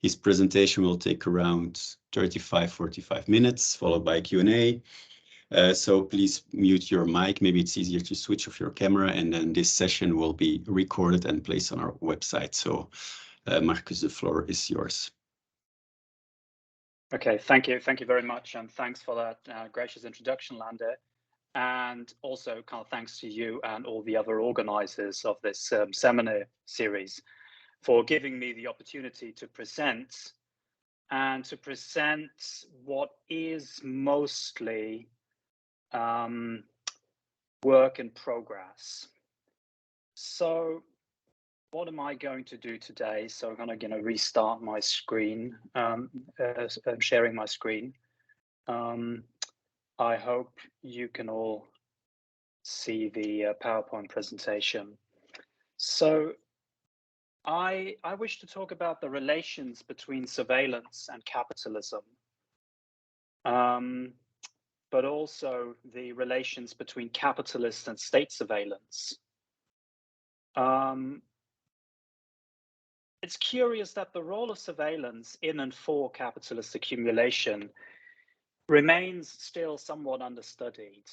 his presentation will take around 35-45 minutes, followed by Q&A. So please mute your mic. Maybe it's easier to switch off your camera, and then this session will be recorded and placed on our website. So Markus, the floor is yours. Okay, thank you very much, and thanks for that gracious introduction, Lande. And also kind of thanks to you and all the other organizers of this seminar series for giving me the opportunity to present what is mostly work in progress. So what am I going to do today? So I'm going to restart my screen, sharing my screen. I hope you can all see the PowerPoint presentation. So I wish to talk about the relations between surveillance and capitalism, but also the relations between capitalist and state surveillance. It's curious that the role of surveillance in and for capitalist accumulation remains still somewhat understudied.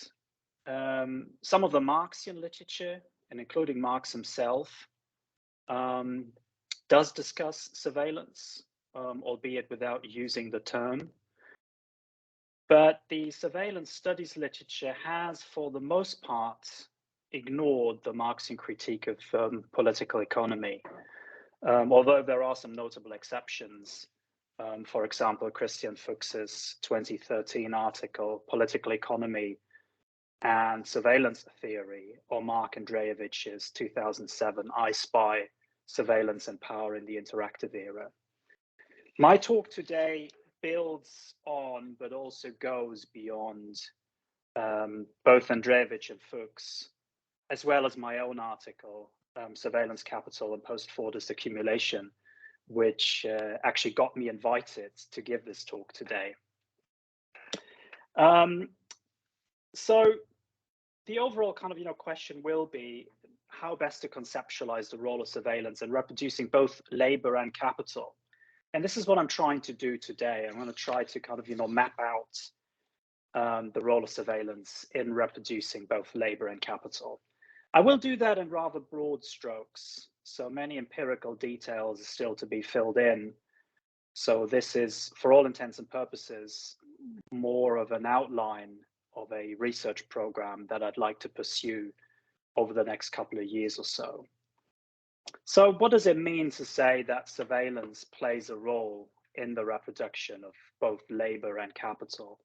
Some of the Marxian literature, and including Marx himself, does discuss surveillance, albeit without using the term. But the surveillance studies literature has, for the most part, ignored the Marxian critique of political economy, although there are some notable exceptions. For example, Christian Fuchs's 2013 article, Political Economy and Surveillance Theory, or Mark Andreevich's 2007 I Spy, Surveillance and Power in the Interactive Era. My talk today builds on, but also goes beyond both Andreevich and Fuchs, as well as my own article, Surveillance Capital and Post-Fordist Accumulation, which actually got me invited to give this talk today. So the overall kind of question will be how best to conceptualize the role of surveillance in reproducing both labor and capital. And this is what I'm trying to do today. I'm going to try to kind of map out the role of surveillance in reproducing both labor and capital. I will do that in rather broad strokes. So many empirical details are still to be filled in. So this is, for all intents and purposes, more of an outline of a research program that I'd like to pursue over the next couple of years or so. So what does it mean to say that surveillance plays a role in the reproduction of both labor and capital?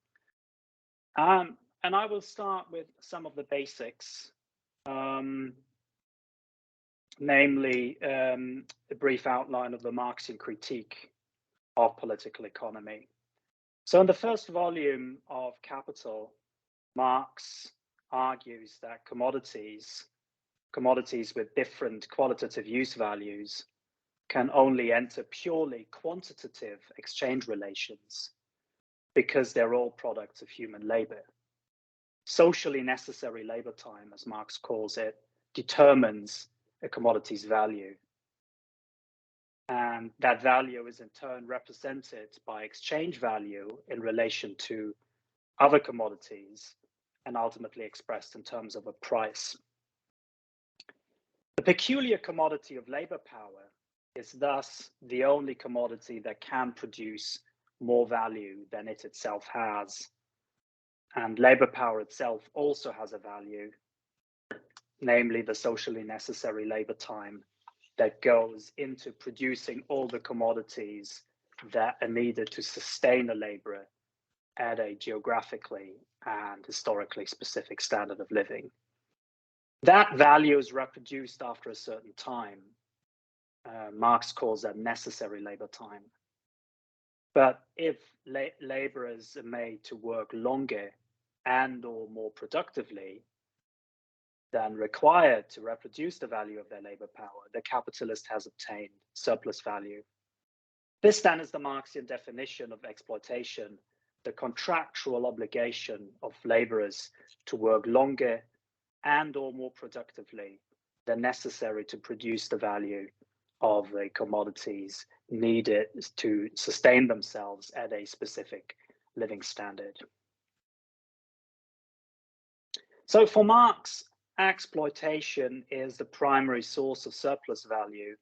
And I will start with some of the basics. Namely, a brief outline of the Marxian critique of political economy. So in the first volume of Capital, Marx argues that commodities with different qualitative use values can only enter purely quantitative exchange relations because they're all products of human labor. Socially necessary labor time, as Marx calls it, determines a commodity's value. And that value is in turn represented by exchange value in relation to other commodities and ultimately expressed in terms of a price. The peculiar commodity of labor power is thus the only commodity that can produce more value than it itself has. And labor power itself also has a value, namely the socially necessary labor time that goes into producing all the commodities that are needed to sustain a laborer at a geographically and historically specific standard of living. That value is reproduced after a certain time. Marx calls that necessary labor time. But if laborers are made to work longer and or more productively than required to reproduce the value of their labor power, the capitalist has obtained surplus value. This then is the Marxian definition of exploitation, the contractual obligation of laborers to work longer and or more productively than necessary to produce the value of the commodities needed to sustain themselves at a specific living standard. So for Marx, exploitation is the primary source of surplus value,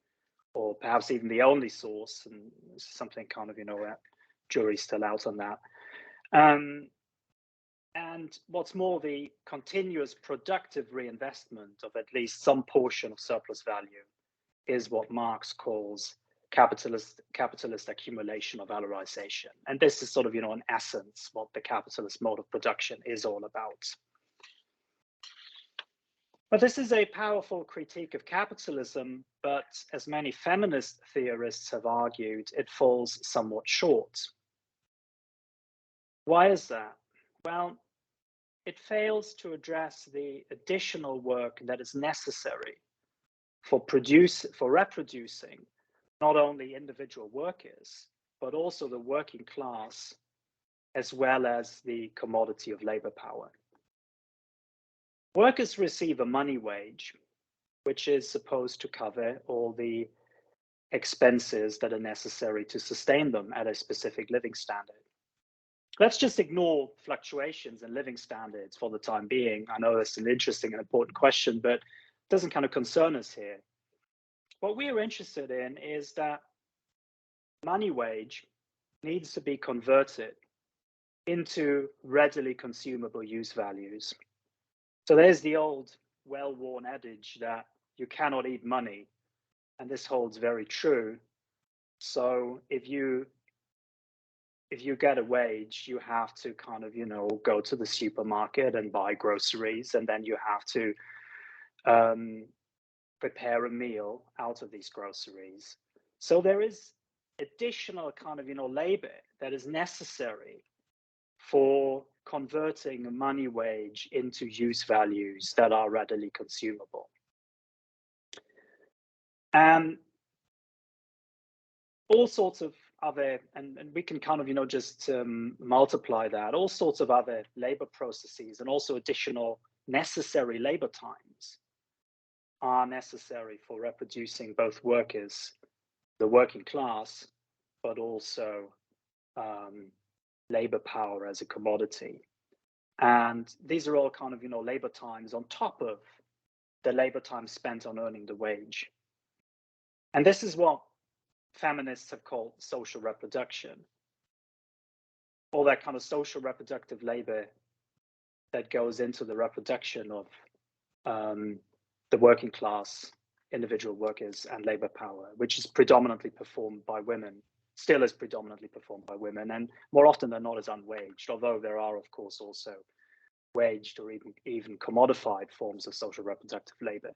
or perhaps even the only source, and something kind of, jury's still out on that. And what's more, the continuous productive reinvestment of at least some portion of surplus value is what Marx calls capitalist accumulation or valorization. And this is sort of, in essence, what the capitalist mode of production is all about. But this is a powerful critique of capitalism, but as many feminist theorists have argued, it falls somewhat short. Why is that? Well, it fails to address the additional work that is necessary for reproducing not only individual workers, but also the working class, as well as the commodity of labor power. Workers receive a money wage, which is supposed to cover all the expenses that are necessary to sustain them at a specific living standard. Let's just ignore fluctuations in living standards for the time being. I know that's an interesting and important question, but it doesn't kind of concern us here. What we are interested in is that money wage needs to be converted into readily consumable use values. So there's the old well-worn adage that you cannot eat money, and this holds very true. So if you get a wage, you have to kind of, go to the supermarket and buy groceries, and then you have to prepare a meal out of these groceries. So there is additional kind of, labor that is necessary for converting a money wage into use values that are readily consumable. And all sorts of other, and we can kind of, just multiply that, all sorts of other labor processes and also additional necessary labor times are necessary for reproducing both workers, the working class, but also labor power as a commodity. And these are all kind of, labor times on top of the labor time spent on earning the wage. And this is what feminists have called social reproduction, all that kind of social reproductive labor that goes into the reproduction of the working class, individual workers, and labor power, which is predominantly performed by women, still is predominantly performed by women, and more often than not is unwaged, although there are, of course, also waged or even commodified forms of social reproductive labor.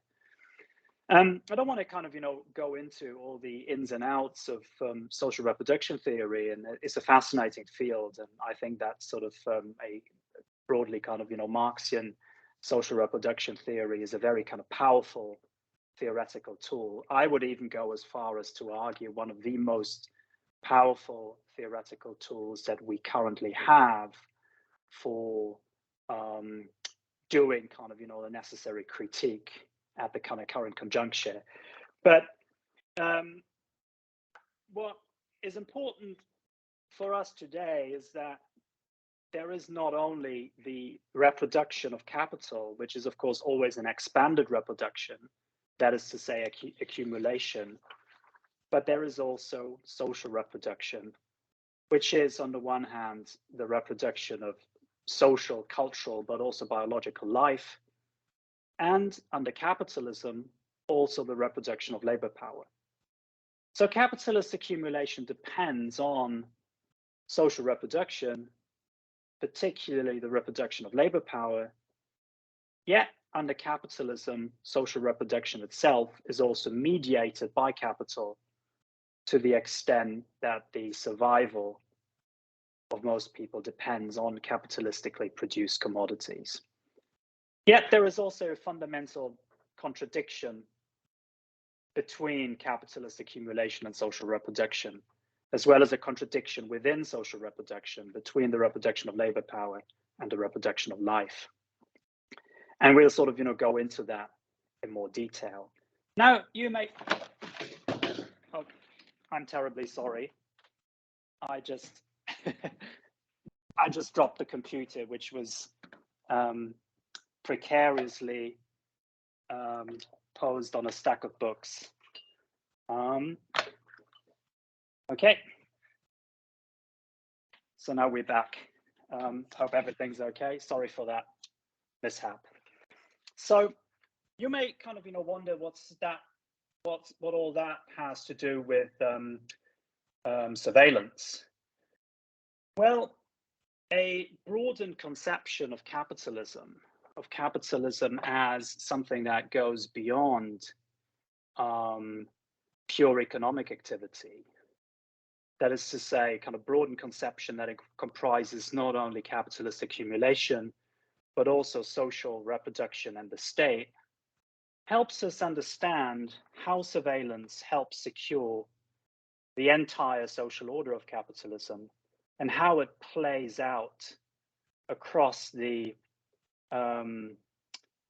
I don't want to kind of, go into all the ins and outs of social reproduction theory, and it's a fascinating field, and I think that's sort of a broadly kind of, Marxian social reproduction theory is a very kind of powerful theoretical tool. I would even go as far as to argue one of the most powerful theoretical tools that we currently have for doing kind of, the necessary critique at the kind of current conjuncture. But what is important for us today is that there is not only the reproduction of capital, which is of course always an expanded reproduction, that is to say accumulation, but there is also social reproduction, which is on the one hand the reproduction of social, cultural, but also biological life, and under capitalism, also the reproduction of labor power. So capitalist accumulation depends on social reproduction, particularly the reproduction of labor power. Yet under capitalism, social reproduction itself is also mediated by capital to the extent that the survival of most people depends on capitalistically produced commodities. Yet there is also a fundamental contradiction between capitalist accumulation and social reproduction, as well as a contradiction within social reproduction between the reproduction of labor power and the reproduction of life. And we'll sort of, go into that in more detail. Now, you may I'm terribly sorry. I just I just dropped the computer, which was precariously posed on a stack of books. Okay. So now we're back. Hope everything's okay. Sorry for that mishap. So you may kind of wonder what all that has to do with surveillance. Well, a broadened conception of capitalism as something that goes beyond pure economic activity. That is to say, kind of broadened conception that it comprises not only capitalist accumulation, but also social reproduction and the state, helps us understand how surveillance helps secure the entire social order of capitalism and how it plays out across the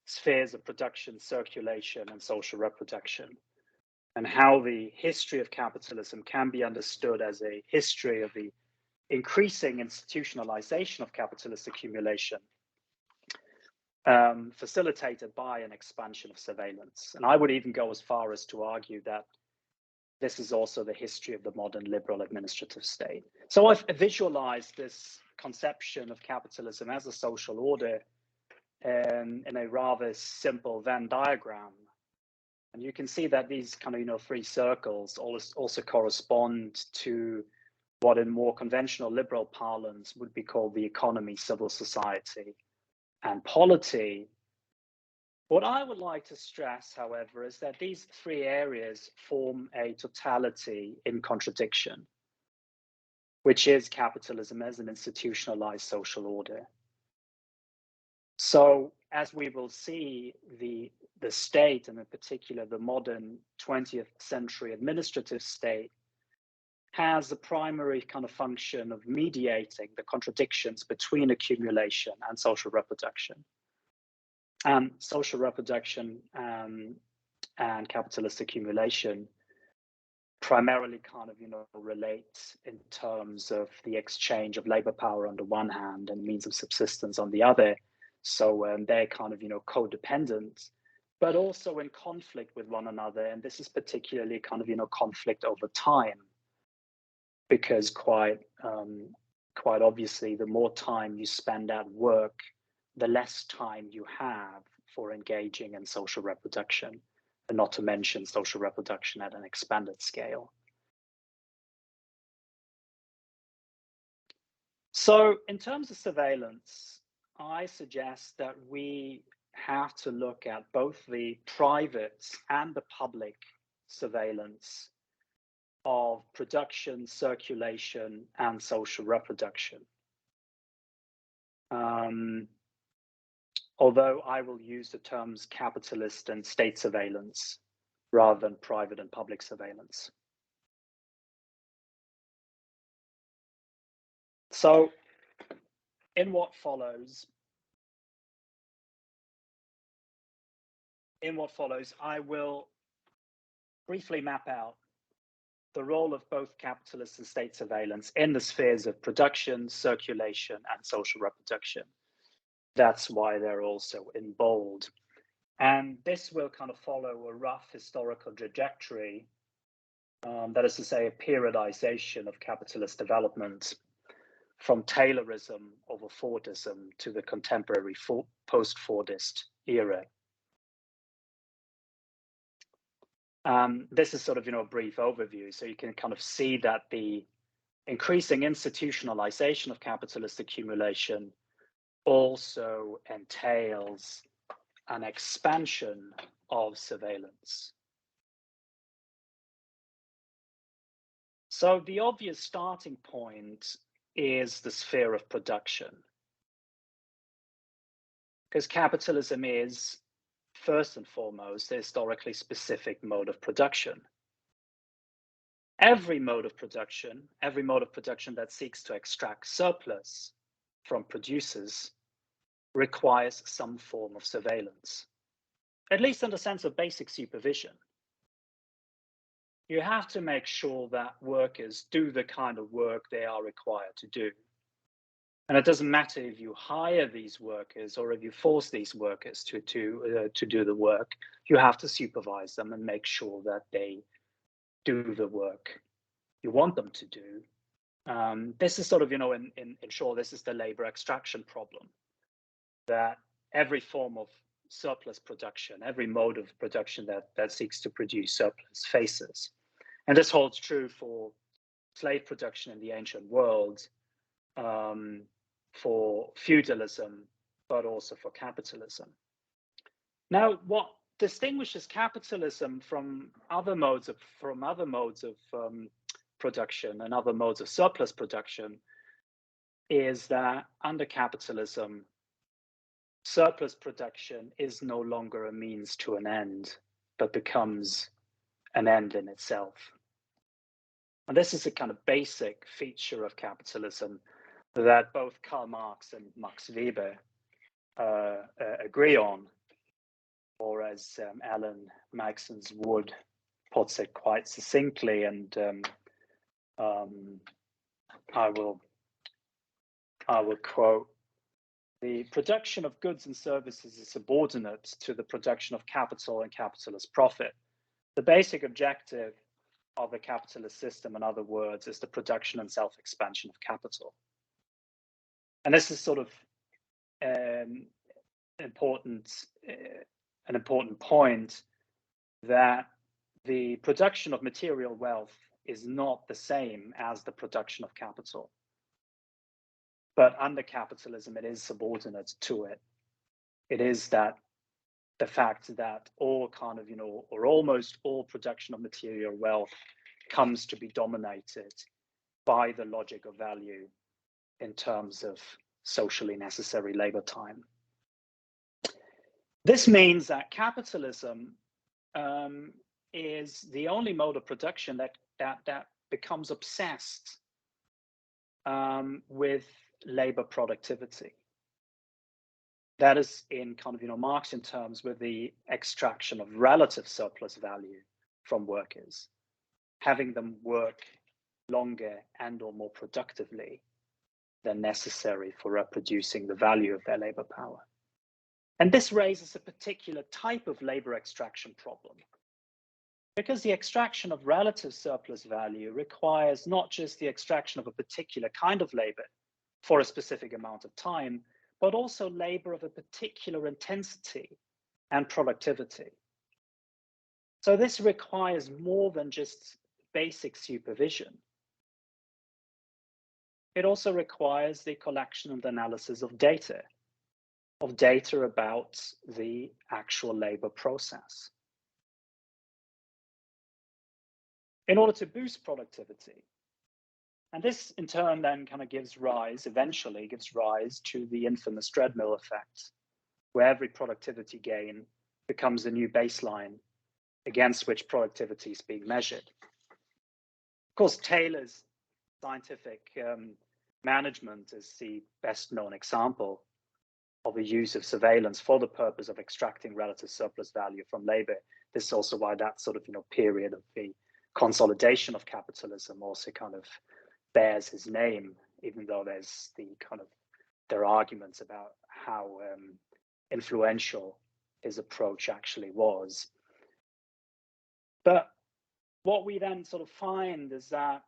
spheres of production, circulation, and social reproduction, and how the history of capitalism can be understood as a history of the increasing institutionalization of capitalist accumulation, facilitated by an expansion of surveillance. And I would even go as far as to argue that this is also the history of the modern liberal administrative state. So I've visualized this conception of capitalism as a social order in a rather simple Venn diagram. And you can see that these kind of three circles also correspond to what in more conventional liberal parlance would be called the economy, civil society, and polity. What I would like to stress, however, is that these three areas form a totality in contradiction, which is capitalism as an institutionalized social order. So as we will see, the state, and in particular the modern 20th century administrative state, has the primary kind of function of mediating the contradictions between accumulation and social reproduction. And social reproduction and capitalist accumulation primarily kind of relate in terms of the exchange of labor power on the one hand and means of subsistence on the other. So they're kind of codependent, but also in conflict with one another. And this is particularly kind of conflict over time, because quite obviously, the more time you spend at work, the less time you have for engaging in social reproduction, and not to mention social reproduction at an expanded scale. So in terms of surveillance, I suggest that we have to look at both the private and the public surveillance of production, circulation, and social reproduction. Although I will use the terms capitalist and state surveillance rather than private and public surveillance. So in what follows, I will briefly map out the role of both capitalist and state surveillance in the spheres of production, circulation, and social reproduction. That's why they're also in bold. And this will kind of follow a rough historical trajectory, that is to say, a periodization of capitalist development from Taylorism over Fordism to the contemporary post-Fordist era. This is sort of a brief overview, so you can kind of see that the increasing institutionalization of capitalist accumulation also entails an expansion of surveillance. So the obvious starting point is the sphere of production, because capitalism is, first and foremost, a historically specific mode of production. Every mode of production that seeks to extract surplus from producers requires some form of surveillance, at least in the sense of basic supervision. you have to make sure that workers do the kind of work they are required to do. And it doesn't matter if you hire these workers or if you force these workers to do the work. You have to supervise them and make sure that they do the work you want them to do. This is sort of, in short, this is the labor extraction problem, that every form of surplus production, every mode of production that seeks to produce surplus faces. And this holds true for slave production in the ancient world, for feudalism, but also for capitalism. Now, what distinguishes capitalism from other modes of production and other modes of surplus production is that under capitalism, surplus production is no longer a means to an end, but becomes an end in itself. And this is a kind of basic feature of capitalism that both Karl Marx and Max Weber agree on, or as Alan Maxons Wood puts it quite succinctly, and I will quote: "The production of goods and services is subordinate to the production of capital and capitalist profit. The basic objective of the capitalist system, in other words, is the production and self-expansion of capital." And this is sort of an important point, that the production of material wealth is not the same as the production of capital. But under capitalism, it is subordinate to it. It is that the fact that all kind of, or almost all production of material wealth comes to be dominated by the logic of value in terms of socially necessary labor time. This means that capitalism is the only mode of production that becomes obsessed with labor productivity. That is, in kind of Marxian terms, with the extraction of relative surplus value from workers, having them work longer and or more productively than necessary for reproducing the value of their labor power. And this raises a particular type of labor extraction problem, because the extraction of relative surplus value requires not just the extraction of a particular kind of labor for a specific amount of time, but also labor of a particular intensity and productivity. So this requires more than just basic supervision. It also requires the collection and analysis of data about the actual labor process. In order to boost productivity, and this in turn then kind of eventually gives rise to the infamous treadmill effect, where every productivity gain becomes a new baseline against which productivity is being measured. Of course, Taylor's scientific management is the best known example of the use of surveillance for the purpose of extracting relative surplus value from labor. This is also why that sort of period of the consolidation of capitalism also kind of bears his name, even though there are arguments about how influential his approach actually was. But what we then sort of find is that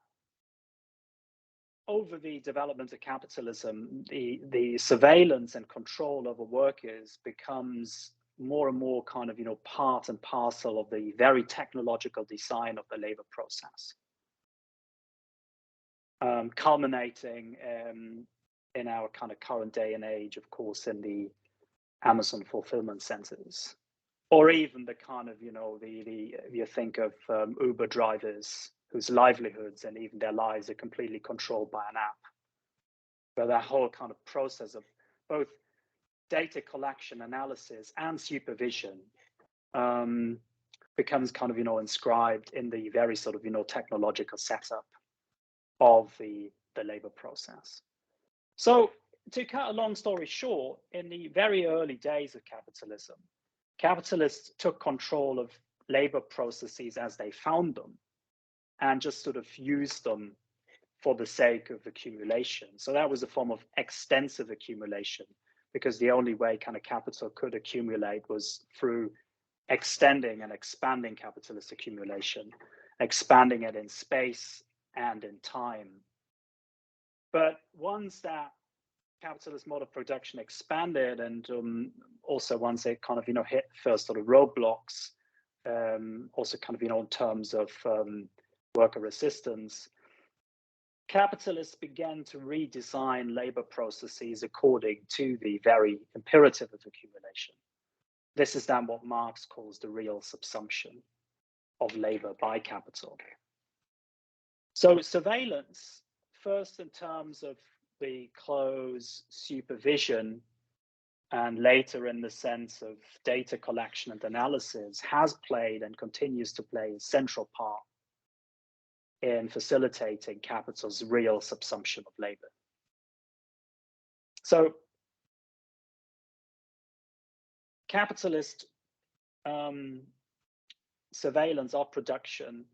over the development of capitalism, the surveillance and control over workers becomes more and more kind of part and parcel of the very technological design of the labor process, culminating in our kind of current day and age, of course, in the Amazon fulfillment centers, or even the kind of you think of Uber drivers whose livelihoods and even their lives are completely controlled by an app. But that whole kind of process of both data collection, analysis, and supervision becomes kind of inscribed in the very sort of technological setup of the labor process. So to cut a long story short, in the very early days of capitalism, capitalists took control of labor processes as they found them, and just sort of use them for the sake of accumulation. So that was a form of extensive accumulation, because the only way kind of capital could accumulate was through extending and expanding capitalist accumulation, expanding it in space and in time. But once that capitalist mode of production expanded, and also once it kind of, hit first sort of roadblocks, also kind of, in terms of worker resistance, capitalists began to redesign labor processes according to the very imperative of accumulation. This is then what Marx calls the real subsumption of labor by capital. So surveillance, first in terms of the close supervision, and later in the sense of data collection and analysis, has played and continues to play a central part in facilitating capital's real subsumption of labor. So capitalist surveillance of production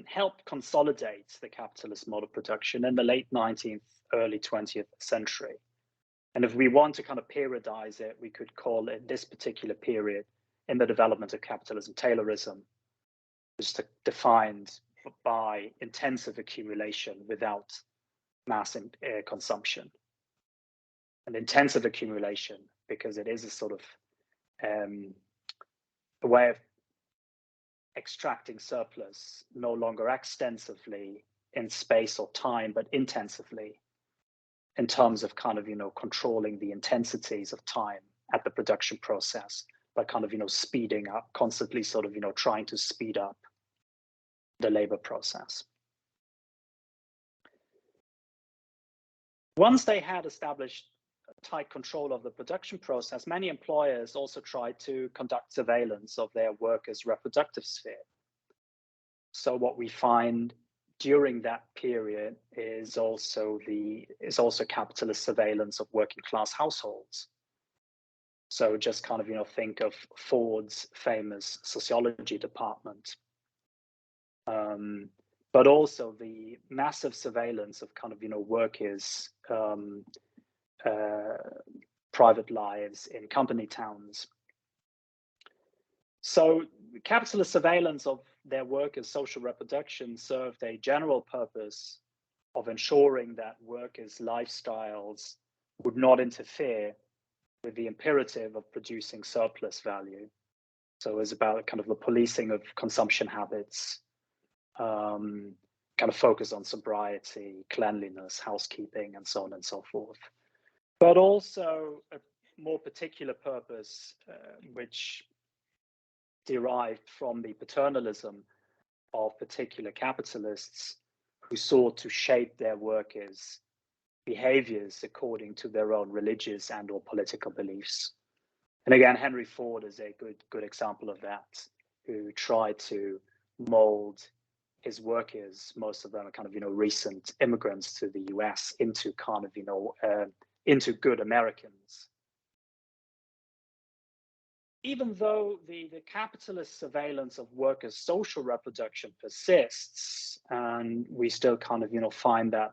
helped consolidate the capitalist model of production in the late 19th, early 20th century. And if we want to kind of periodize it, we could call it this particular period in the development of capitalism Taylorism, which is defined by intensive accumulation without mass consumption. And intensive accumulation, because it is a sort of a way of extracting surplus, no longer extensively in space or time, but intensively in terms of kind of, controlling the intensities of time at the production process by kind of, speeding up, constantly sort of, trying to speed up the labor process. Once they had established tight control of the production process, many employers also tried to conduct surveillance of their workers' reproductive sphere. So what we find during that period is also capitalist surveillance of working class households. So just kind of, think of Ford's famous sociology department, but also the massive surveillance of kind of, workers' private lives in company towns. So capitalist surveillance of their workers' social reproduction served a general purpose of ensuring that workers' lifestyles would not interfere with the imperative of producing surplus value. So it was about kind of the policing of consumption habits, kind of focus on sobriety, cleanliness, housekeeping, and so on and so forth. But also a more particular purpose, which derived from the paternalism of particular capitalists who sought to shape their workers' behaviors according to their own religious and or political beliefs. And again, Henry Ford is a good example of that, who tried to mold his workers, most of them are kind of, recent immigrants to the US, into kind of, into good Americans. Even though the capitalist surveillance of workers' social reproduction persists, and we still kind of, find that,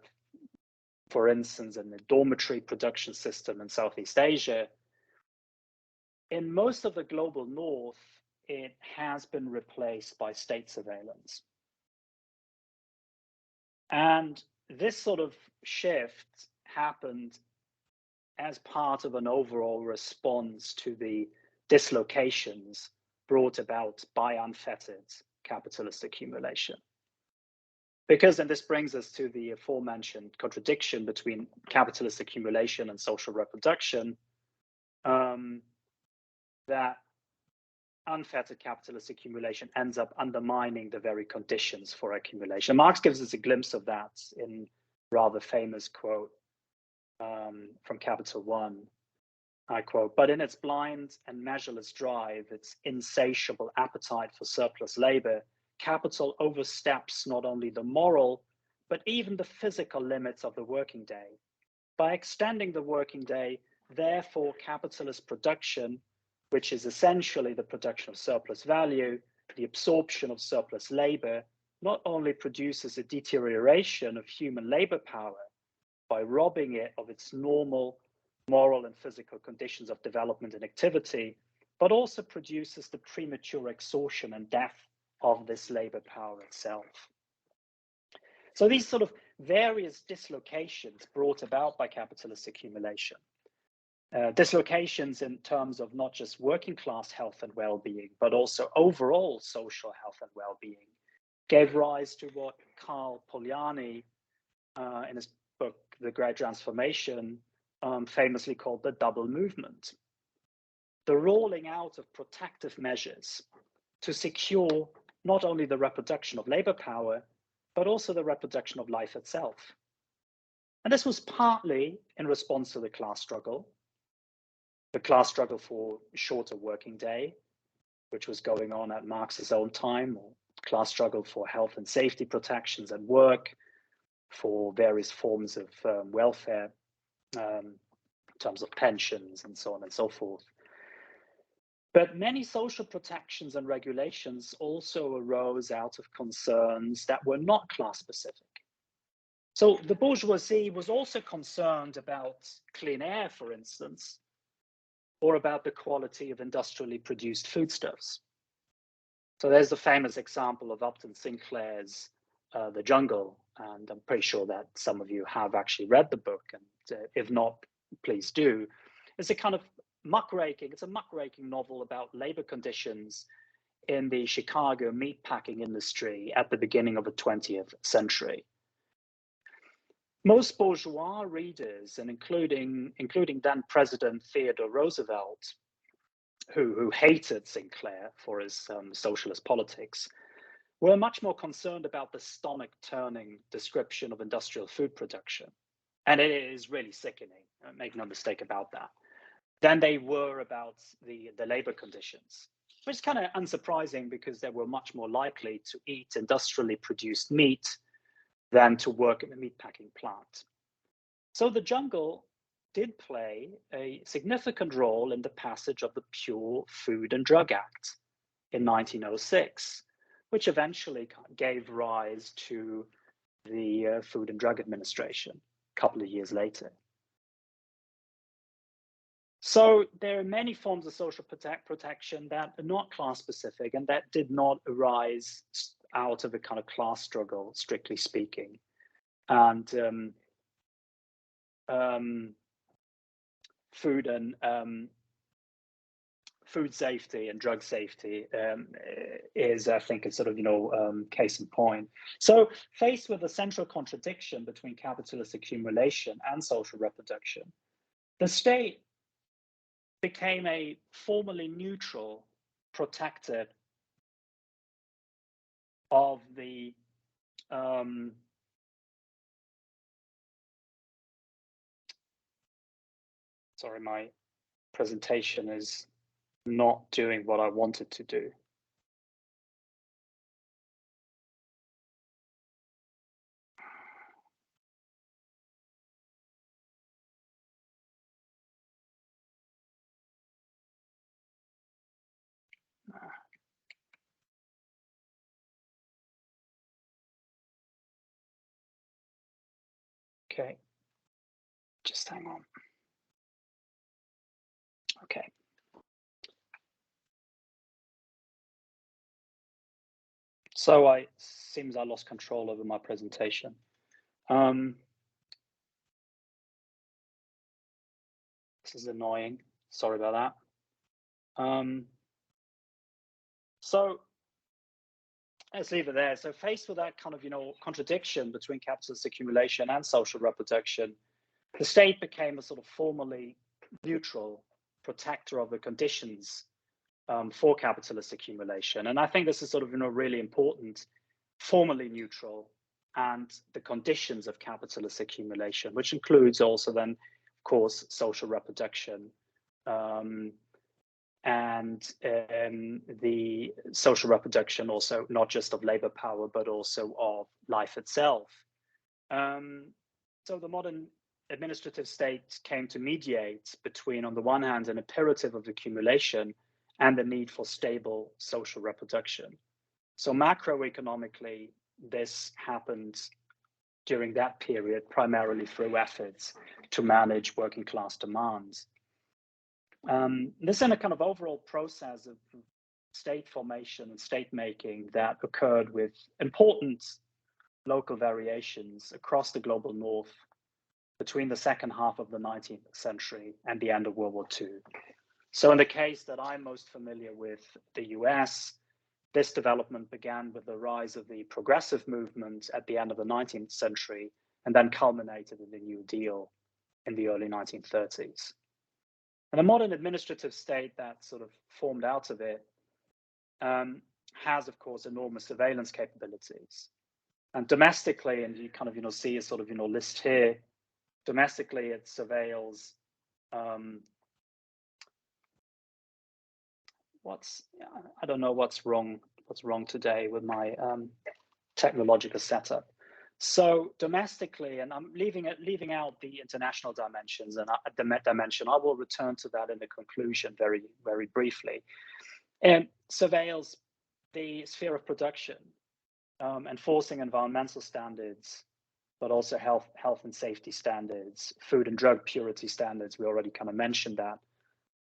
for instance, in the dormitory production system in Southeast Asia, in most of the global north, it has been replaced by state surveillance. And this sort of shift happened as part of an overall response to the dislocations brought about by unfettered capitalist accumulation. Because, and this brings us to the aforementioned contradiction between capitalist accumulation and social reproduction, that unfettered capitalist accumulation ends up undermining the very conditions for accumulation. Marx gives us a glimpse of that in a rather famous quote from Capital One. I quote, "But in its blind and measureless drive, its insatiable appetite for surplus labor, capital oversteps not only the moral, but even the physical limits of the working day. By extending the working day, therefore, capitalist production, which is essentially the production of surplus value, the absorption of surplus labor, not only produces a deterioration of human labor power by robbing it of its normal moral and physical conditions of development and activity, but also produces the premature exhaustion and death of this labor power itself. So these sort of various dislocations brought about by capitalist accumulation, dislocations in terms of not just working class health and well-being, but also overall social health and well-being, gave rise to what Karl Polanyi, in his book, The Great Transformation, famously called the double movement. The rolling out of protective measures to secure not only the reproduction of labor power, but also the reproduction of life itself. And this was partly in response to the class struggle for a shorter working day, which was going on at Marx's own time, or class struggle for health and safety protections at work, for various forms of welfare, in terms of pensions and so on and so forth. But many social protections and regulations also arose out of concerns that were not class specific. So the bourgeoisie was also concerned about clean air, for instance, or about the quality of industrially produced foodstuffs. So there's the famous example of Upton Sinclair's The Jungle, and I'm pretty sure that some of you have actually read the book, and if not, please do. It's a kind of muckraking novel about labor conditions in the Chicago meatpacking industry at the beginning of the 20th century. Most bourgeois readers, and including then President Theodore Roosevelt, who hated Sinclair for his socialist politics, were much more concerned about the stomach-turning description of industrial food production. And it is really sickening, make no mistake about that, than they were about the labor conditions, which is kind of unsurprising because they were much more likely to eat industrially produced meat than to work in a meatpacking plant. So The Jungle did play a significant role in the passage of the Pure Food and Drug Act in 1906, which eventually gave rise to the Food and Drug Administration a couple of years later. So there are many forms of social protection that are not class specific and that did not arise out of a kind of class struggle, strictly speaking. And food safety and drug safety is, I think, a sort of, case in point. So faced with a central contradiction between capitalist accumulation and social reproduction, the state became a formally neutral protector of the sorry, my presentation is not doing what I wanted to do. Okay, just hang on. Okay. So seems I lost control over my presentation. This is annoying. Sorry about that. So let's leave it there. So faced with that kind of, contradiction between capitalist accumulation and social reproduction, the state became a sort of formally neutral protector of the conditions for capitalist accumulation. And I think this is sort of, really important, formally neutral, and the conditions of capitalist accumulation, which includes also then, of course, social reproduction, and the social reproduction also not just of labor power, but also of life itself. So the modern administrative state came to mediate between, on the one hand, an imperative of accumulation and the need for stable social reproduction. So macroeconomically, this happened during that period primarily through efforts to manage working class demands. This is a kind of overall process of state formation and state making that occurred with important local variations across the global north between the second half of the 19th century and the end of World War II. So in the case that I'm most familiar with, the US, this development began with the rise of the progressive movement at the end of the 19th century and then culminated in the New Deal in the early 1930s. And the modern administrative state that sort of formed out of it has, of course, enormous surveillance capabilities. And domestically, and you kind of see a sort of list here, domestically it surveils I don't know what's wrong today with my technological setup. So domestically, and I'm leaving out the international dimensions and the dimension. I will return to that in the conclusion very, very briefly. And surveils the sphere of production, enforcing environmental standards, but also health and safety standards, food and drug purity standards. We already kind of mentioned that.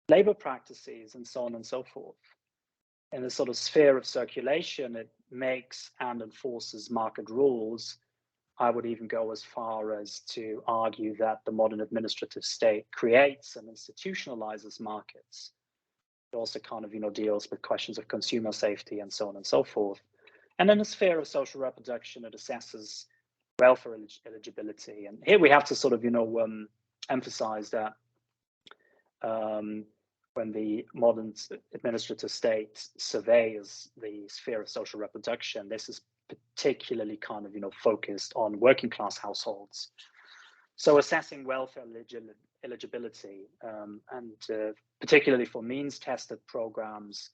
Labor practices and so on and so forth. In the sort of sphere of circulation, it makes and enforces market rules. I would even go as far as to argue that the modern administrative state creates and institutionalizes markets. It also kind of deals with questions of consumer safety and so on and so forth. And in the sphere of social reproduction, it assesses welfare eligibility. And here we have to sort of emphasize that when the modern administrative state surveys the sphere of social reproduction, this is particularly kind of focused on working class households. So assessing welfare eligibility and particularly for means tested programs,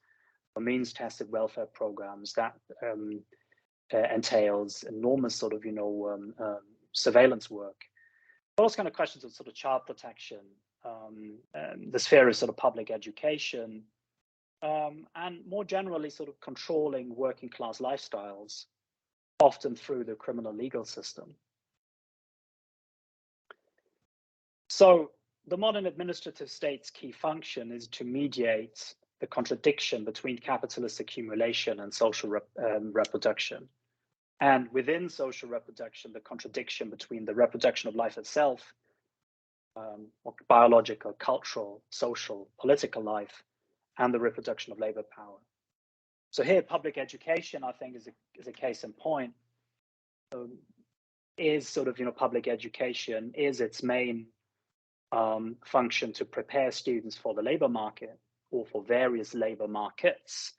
or means tested welfare programs, that entails enormous sort of surveillance work. Those kind of questions of sort of child protection, the sphere of sort of public education, and more generally sort of controlling working class lifestyles, often through the criminal legal system. So the modern administrative state's key function is to mediate the contradiction between capitalist accumulation and social reproduction. And within social reproduction, the contradiction between the reproduction of life itself, or biological, cultural, social, political life, and the reproduction of labor power. So here, public education, I think, is a case in point. Is sort of public education is its main function to prepare students for the labor market or for various labor markets,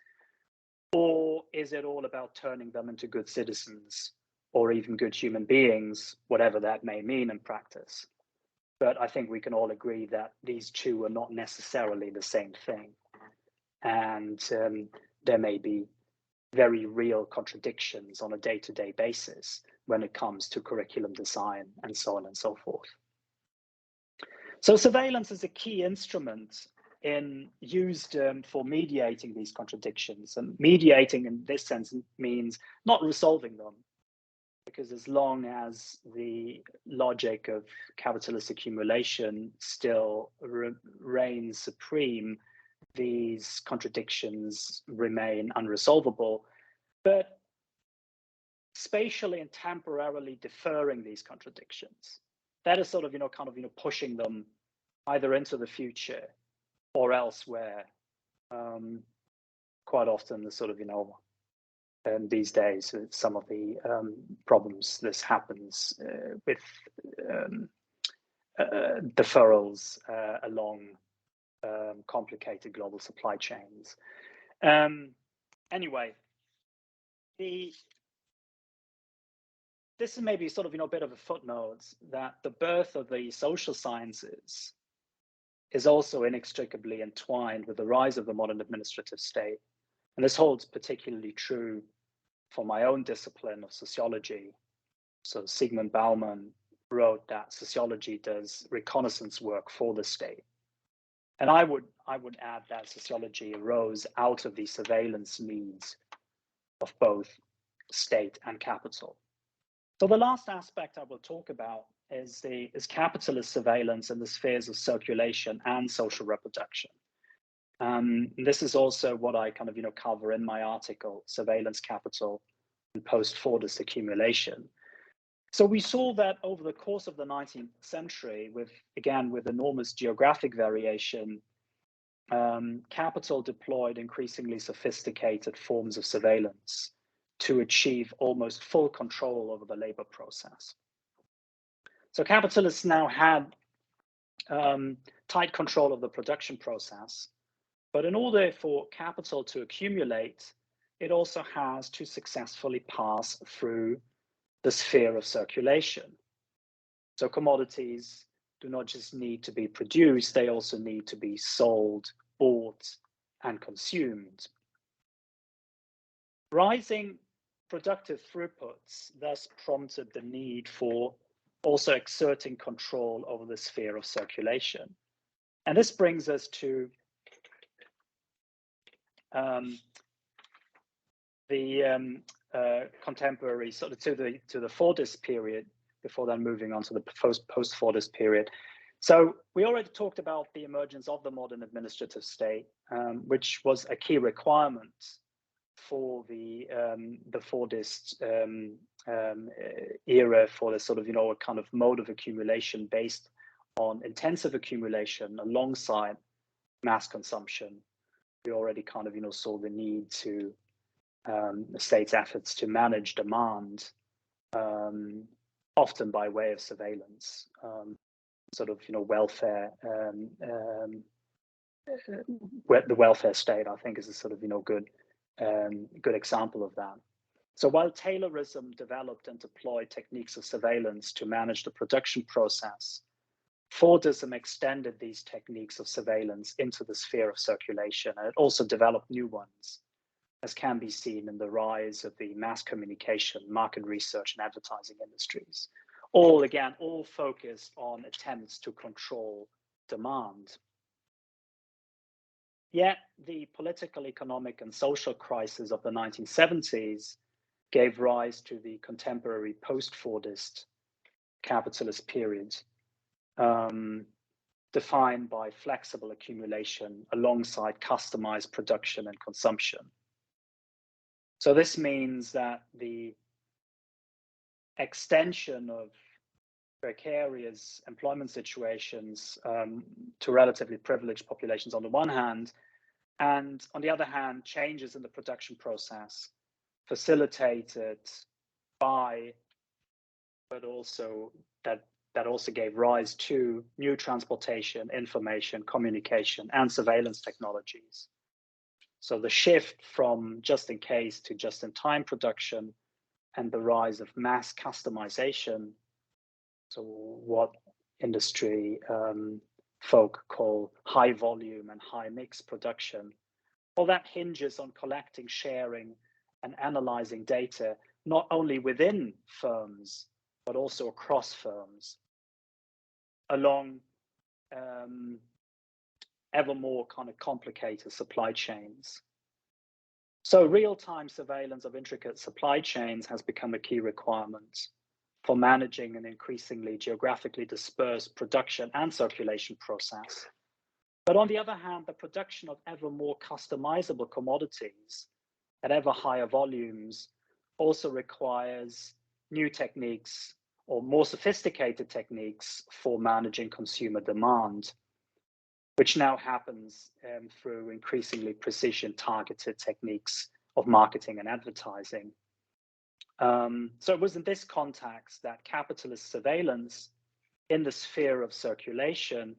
or is it all about turning them into good citizens or even good human beings, whatever that may mean in practice? But I think we can all agree that these two are not necessarily the same thing. And there may be very real contradictions on a day-to-day basis when it comes to curriculum design and so on and so forth. So surveillance is a key instrument used for mediating these contradictions. And mediating in this sense means not resolving them, because as long as the logic of capitalist accumulation still reigns supreme, these contradictions remain unresolvable. But spatially and temporarily deferring these contradictions, that is sort of pushing them either into the future or elsewhere. Quite often the sort of these days, some of the problems this happens with deferrals along complicated global supply chains. Anyway, this is maybe sort of a bit of a footnote that the birth of the social sciences is also inextricably entwined with the rise of the modern administrative state. And this holds particularly true for my own discipline of sociology. So Zygmunt Bauman wrote that sociology does reconnaissance work for the state. And I would add that sociology arose out of the surveillance needs of both state and capital. So the last aspect I will talk about is capitalist surveillance in the spheres of circulation and social reproduction. This is also what I kind of cover in my article, Surveillance Capital and Post-Fordist Accumulation. So we saw that over the course of the 19th century, with enormous geographic variation, capital deployed increasingly sophisticated forms of surveillance to achieve almost full control over the labor process. So capitalists now had tight control of the production process, but in order for capital to accumulate, it also has to successfully pass through the sphere of circulation. So commodities do not just need to be produced, they also need to be sold, bought, and consumed. Rising productive throughputs thus prompted the need for also exerting control over the sphere of circulation. And this brings us to contemporary, sort of to the Fordist period, before then moving on to the post-Fordist period. So we already talked about the emergence of the modern administrative state, which was a key requirement for the Fordist era, for the sort of a kind of mode of accumulation based on intensive accumulation alongside mass consumption. We already kind of saw the need to the state's efforts to manage demand, often by way of surveillance, sort of welfare. The welfare state, I think, is a sort of good example of that. So while Taylorism developed and deployed techniques of surveillance to manage the production process, Fordism extended these techniques of surveillance into the sphere of circulation, and it also developed new ones, as can be seen in the rise of the mass communication, market research, and advertising industries. All focused on attempts to control demand. Yet the political, economic, and social crisis of the 1970s gave rise to the contemporary post-Fordist capitalist period, defined by flexible accumulation alongside customized production and consumption. So this means that the extension of precarious employment situations to relatively privileged populations on the one hand, and on the other hand, changes in the production process facilitated by, but also that also gave rise to new transportation, information, communication, and surveillance technologies. So the shift from just-in-case to just-in-time production and the rise of mass customization, so what industry folk call high volume and high mix production, all that hinges on collecting, sharing, and analyzing data, not only within firms, but also across firms, along ever more kind of complicated supply chains. So real-time surveillance of intricate supply chains has become a key requirement for managing an increasingly geographically dispersed production and circulation process. But on the other hand, the production of ever more customizable commodities at ever higher volumes also requires new techniques or more sophisticated techniques for managing consumer demand, which now happens through increasingly precision targeted techniques of marketing and advertising. So it was in this context that capitalist surveillance in the sphere of circulation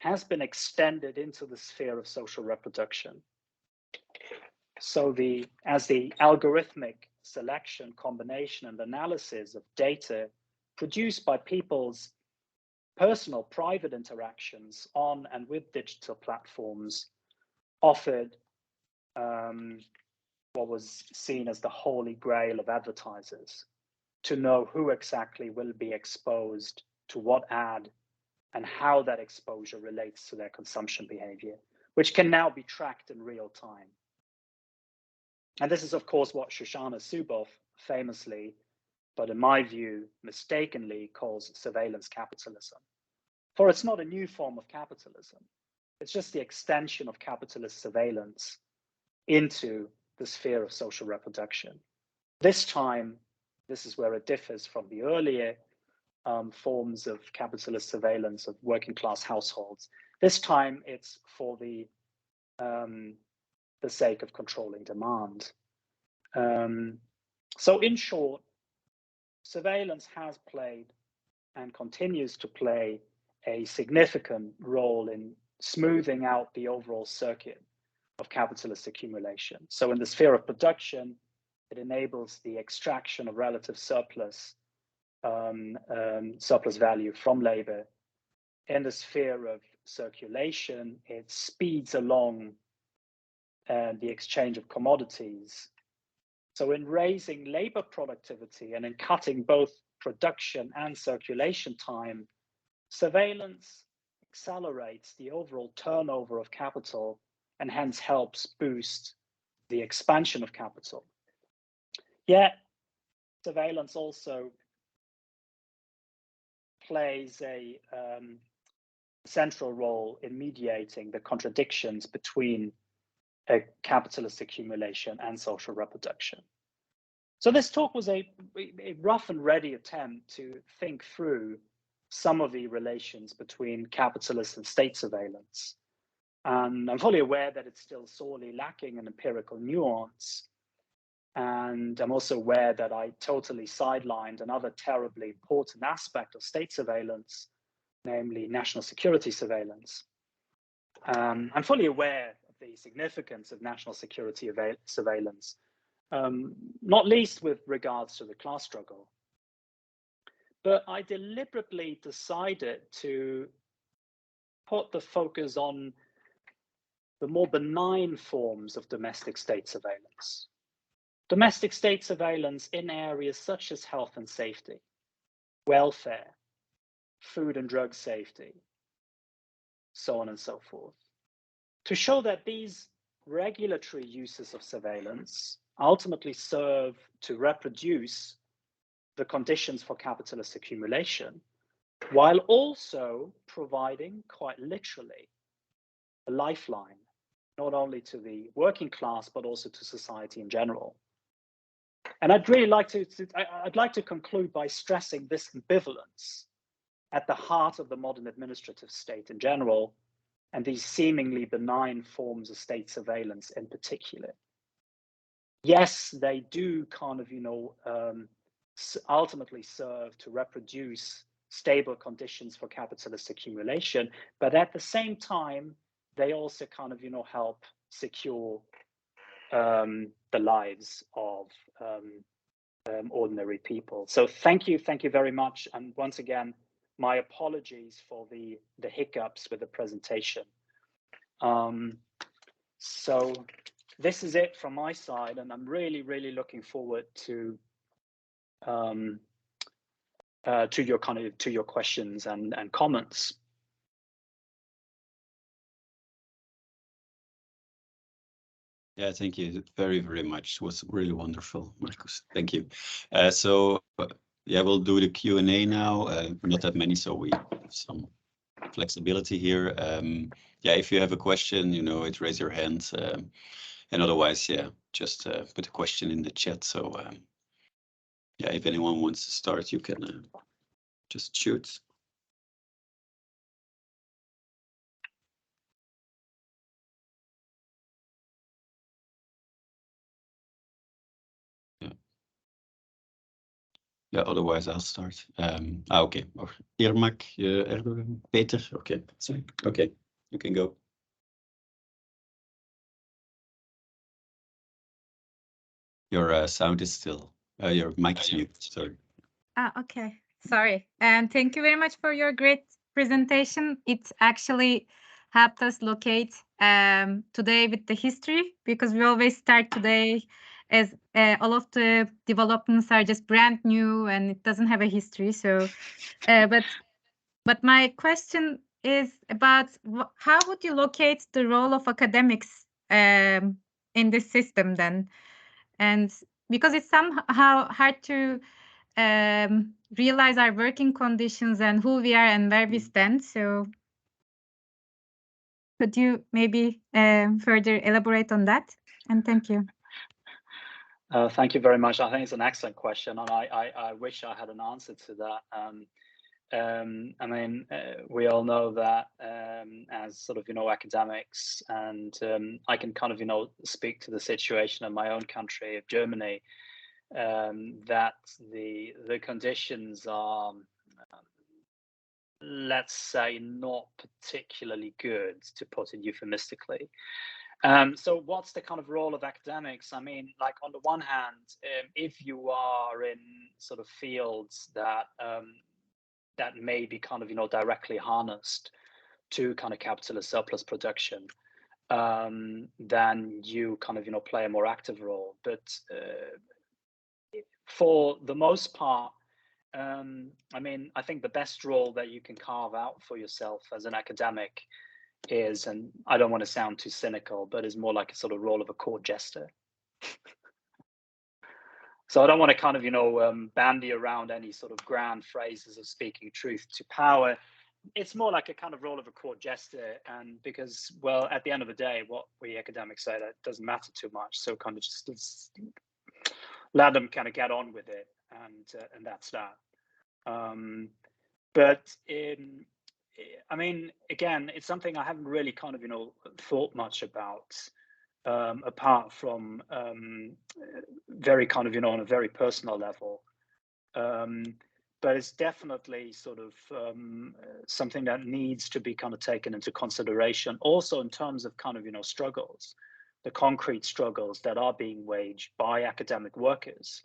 has been extended into the sphere of social reproduction. So as the algorithmic selection, combination, and analysis of data produced by people's personal private interactions on and with digital platforms offered what was seen as the holy grail of advertisers, to know who exactly will be exposed to what ad and how that exposure relates to their consumption behavior, which can now be tracked in real time. And this is, of course, what Shoshana Zuboff famously, but in my view, mistakenly calls surveillance capitalism. For it's not a new form of capitalism. It's just the extension of capitalist surveillance into the sphere of social reproduction. This time, this is where it differs from the earlier forms of capitalist surveillance of working class households. This time, it's for the sake of controlling demand. So in short, surveillance has played and continues to play a significant role in smoothing out the overall circuit of capitalist accumulation. So in the sphere of production, it enables the extraction of relative surplus value from labor. In the sphere of circulation, it speeds along the exchange of commodities. So in raising labor productivity and in cutting both production and circulation time, surveillance accelerates the overall turnover of capital and hence helps boost the expansion of capital. Yet, surveillance also plays a central role in mediating the contradictions between a capitalist accumulation and social reproduction. So this talk was a rough and ready attempt to think through some of the relations between capitalist and state surveillance. And I'm fully aware that it's still sorely lacking in empirical nuance. And I'm also aware that I totally sidelined another terribly important aspect of state surveillance, namely national security surveillance. I'm fully aware of the significance of national security surveillance, not least with regards to the class struggle. But I deliberately decided to put the focus on the more benign forms of domestic state surveillance. Domestic state surveillance in areas such as health and safety, welfare, food and drug safety, so on and so forth, to show that these regulatory uses of surveillance ultimately serve to reproduce the conditions for capitalist accumulation, while also providing, quite literally, a lifeline, not only to the working class, but also to society in general. And I'd really like to conclude by stressing this ambivalence at the heart of the modern administrative state in general, and these seemingly benign forms of state surveillance in particular. Yes, they do kind of, ultimately serve to reproduce stable conditions for capitalist accumulation, but at the same time, they also kind of, help secure the lives of ordinary people. So thank you very much. And once again, my apologies for the hiccups with the presentation. So this is it from my side, and I'm really looking forward to your questions and comments. Yeah, thank you very much. It was really wonderful, Markus. Thank you. Yeah, we'll do the Q&A now. Not that many, so we have some flexibility here. Yeah, if you have a question, raise your hand. And otherwise, yeah, just put a question in the chat. So yeah, if anyone wants to start, you can just shoot. Yeah, otherwise I'll start. Okay. Irmak, Erdogan, Peter. Okay, sorry. Okay, you can go. Your sound is still, your mic is mute, sorry. Okay, sorry. And thank you very much for your great presentation. It actually helped us locate today with the history, because we always start today as all of the developments are just brand new and it doesn't have a history. So, but my question is about how would you locate the role of academics in this system then? And because it's somehow hard to realize our working conditions and who we are and where we stand. So could you maybe further elaborate on that? And thank you. Thank you very much. I think it's an excellent question, and I wish I had an answer to that. I mean, we all know that as sort of, academics, and I can kind of, speak to the situation in my own country of Germany, that the conditions are, let's say, not particularly good, to put it euphemistically. So what's the kind of role of academics? I mean, like, on the one hand, if you are in sort of fields that that may be kind of, directly harnessed to kind of capitalist surplus production, then you kind of, play a more active role. But for the most part, I mean, I think the best role that you can carve out for yourself as an academic is, and I don't want to sound too cynical, but is more like a sort of role of a court jester. So I don't want to kind of, bandy around any sort of grand phrases of speaking truth to power. It's more like a kind of role of a court jester, and because, well, at the end of the day, what we academics say, that doesn't matter too much. So kind of just let them kind of get on with it, and that's that. But I mean, again, it's something I haven't really kind of, thought much about, apart from very kind of, on a very personal level. But it's definitely sort of something that needs to be kind of taken into consideration, also in terms of kind of, struggles, the concrete struggles that are being waged by academic workers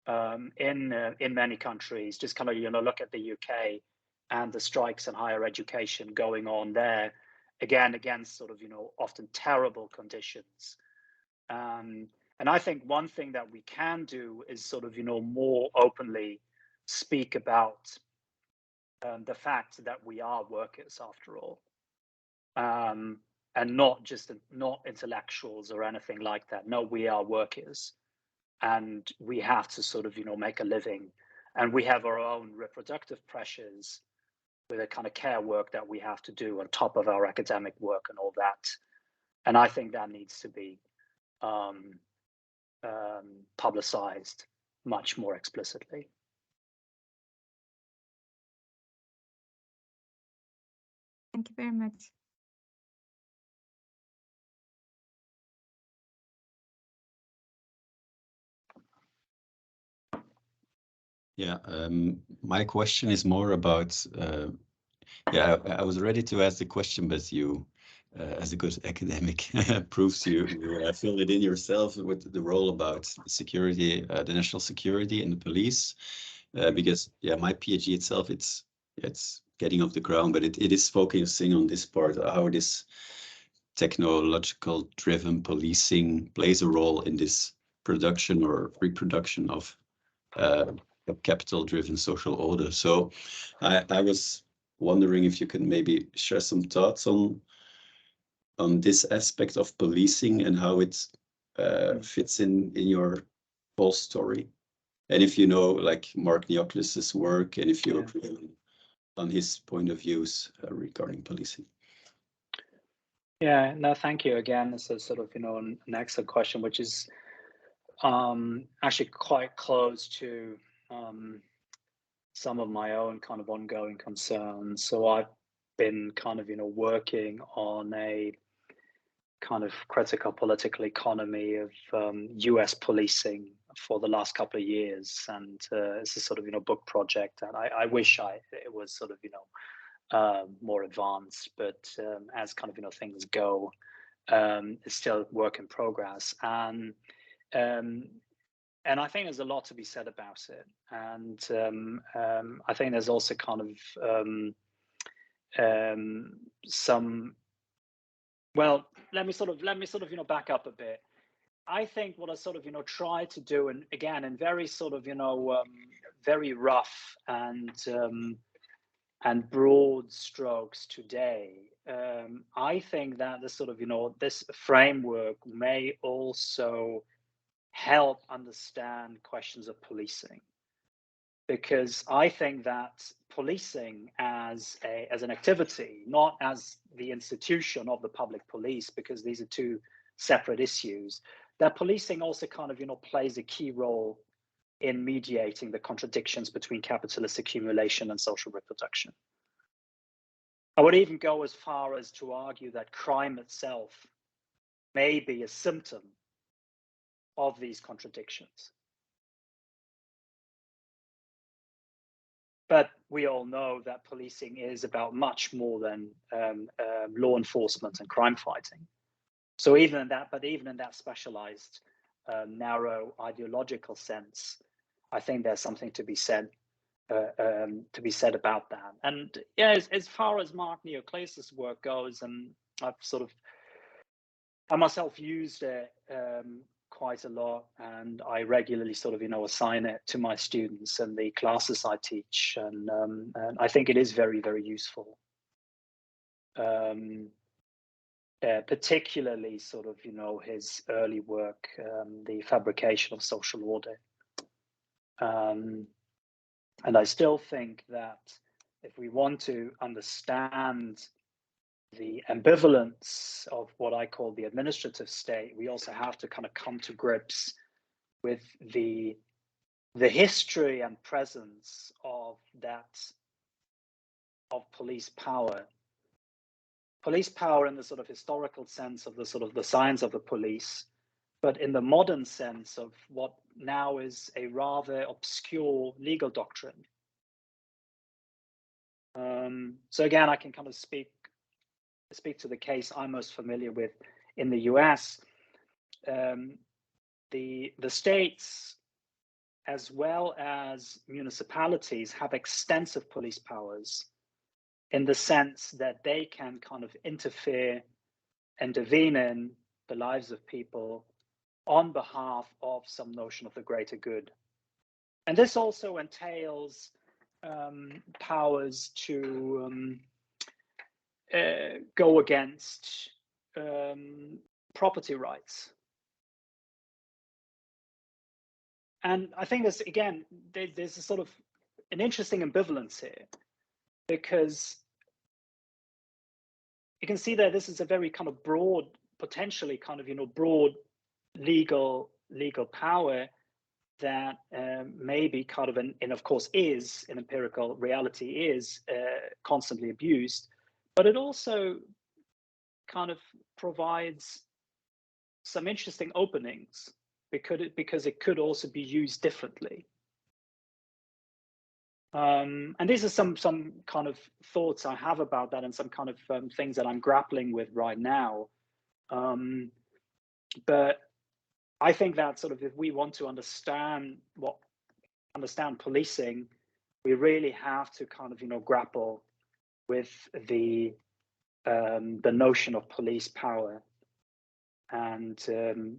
in many countries. Just kind of, look at the UK and the strikes in higher education going on there, again, against sort of, often terrible conditions. And I think one thing that we can do is sort of, more openly speak about the fact that we are workers after all, and not just not intellectuals or anything like that. No, we are workers, and we have to sort of, make a living, and we have our own reproductive pressures with the kind of care work that we have to do on top of our academic work and all that. And I think that needs to be publicized much more explicitly. Thank you very much. Yeah, my question is more about, yeah, I was ready to ask the question, but you, as a good academic, proves you filled it in yourself with the role about security, the national security and the police, because, yeah, my PhD itself, it's getting off the ground, but it is focusing on this part, how this technological driven policing plays a role in this production or reproduction of capital-driven social order. So I was wondering if you could maybe share some thoughts on this aspect of policing and how it fits in your whole story, and if you know, like, Mark Neoclis's work, and if you agree on his point of views regarding policing. Yeah, no, thank you again. It's a sort of, an excellent question, which is actually quite close to some of my own kind of ongoing concerns. So I've been kind of, working on a kind of critical political economy of US policing for the last couple of years. And it's a sort of, book project. And I wish it was sort of, more advanced, but as kind of, things go, it's still work in progress. And I think there's a lot to be said about it. And I think there's also kind of some, well, let me sort of, back up a bit. I think what I sort of, try to do, and again, in very sort of, very rough and broad strokes today, I think that the sort of, this framework may also help understand questions of policing. Because I think that policing as an activity, not as the institution of the public police, because these are two separate issues, that policing also kind of, plays a key role in mediating the contradictions between capitalist accumulation and social reproduction. I would even go as far as to argue that crime itself may be a symptom of these contradictions. But we all know that policing is about much more than law enforcement and crime fighting. So even in that specialized, narrow ideological sense, I think there's something to be said about that. And yeah, as far as Mark Neocleus' work goes, and I myself used it quite a lot, and I regularly assign it to my students and the classes I teach, and I think it is very, very useful. Particularly his early work, the fabrication of social order. And I still think that if we want to understand the ambivalence of what I call the administrative state, we also have to kind of come to grips with the history and presence of police power. Police power in the historical sense of the science of the police, but in the modern sense of what now is a rather obscure legal doctrine. So again, I can kind of speak to the case I'm most familiar with in the US. The states, as well as municipalities, have extensive police powers in the sense that they can kind of interfere, intervene in the lives of people on behalf of some notion of the greater good. And this also entails powers to go against property rights. And I think there's a sort of an interesting ambivalence here, because you can see that this is a very kind of broad, potentially kind of, broad legal power that maybe kind of, and of course is, in empirical reality, is constantly abused, but it also kind of provides some interesting openings because it could also be used differently. And these are some kind of thoughts I have about that, and some kind of things that I'm grappling with right now. But I think that sort of, if we want to understand policing, we really have to kind of, grapple with the notion of police power. And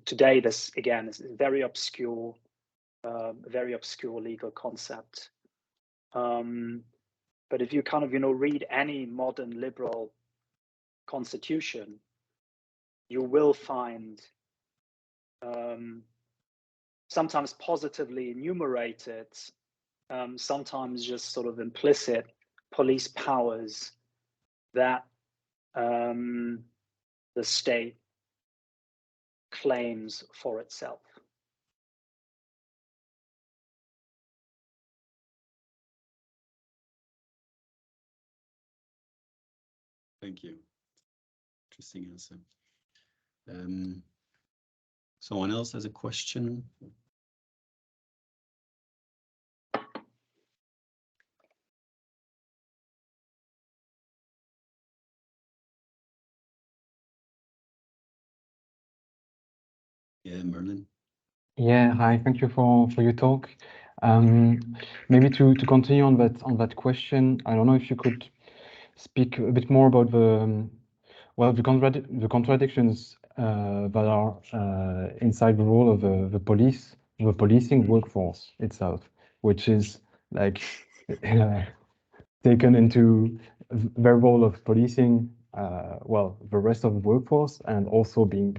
today, this again is a very obscure legal concept. But if you kind of, read any modern liberal constitution, you will find sometimes positively enumerated, sometimes just sort of implicit police powers that the state claims for itself. Thank you. Interesting answer. Someone else has a question? Yeah, Merlin. Yeah, hi. Thank you for your talk. Maybe to continue on that question, I don't know if you could speak a bit more about the contradictions that are inside the role of the policing workforce itself, which is like taken into their role of policing the rest of the workforce, and also being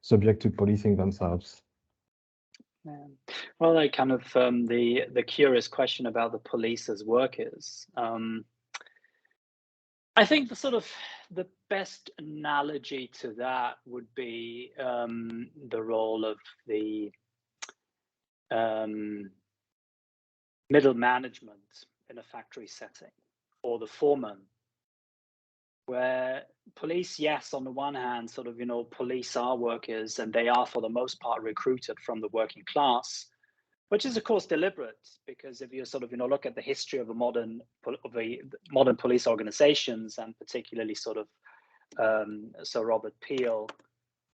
subject to policing themselves. Yeah. Well, I kind of the curious question about the police as workers. I think the best analogy to that would be the role of the middle management in a factory setting, or the foreman, where police, yes, on the one hand, police are workers and they are for the most part recruited from the working class, which is of course deliberate, because if you look at the history of the modern police organizations, and particularly Sir Robert Peel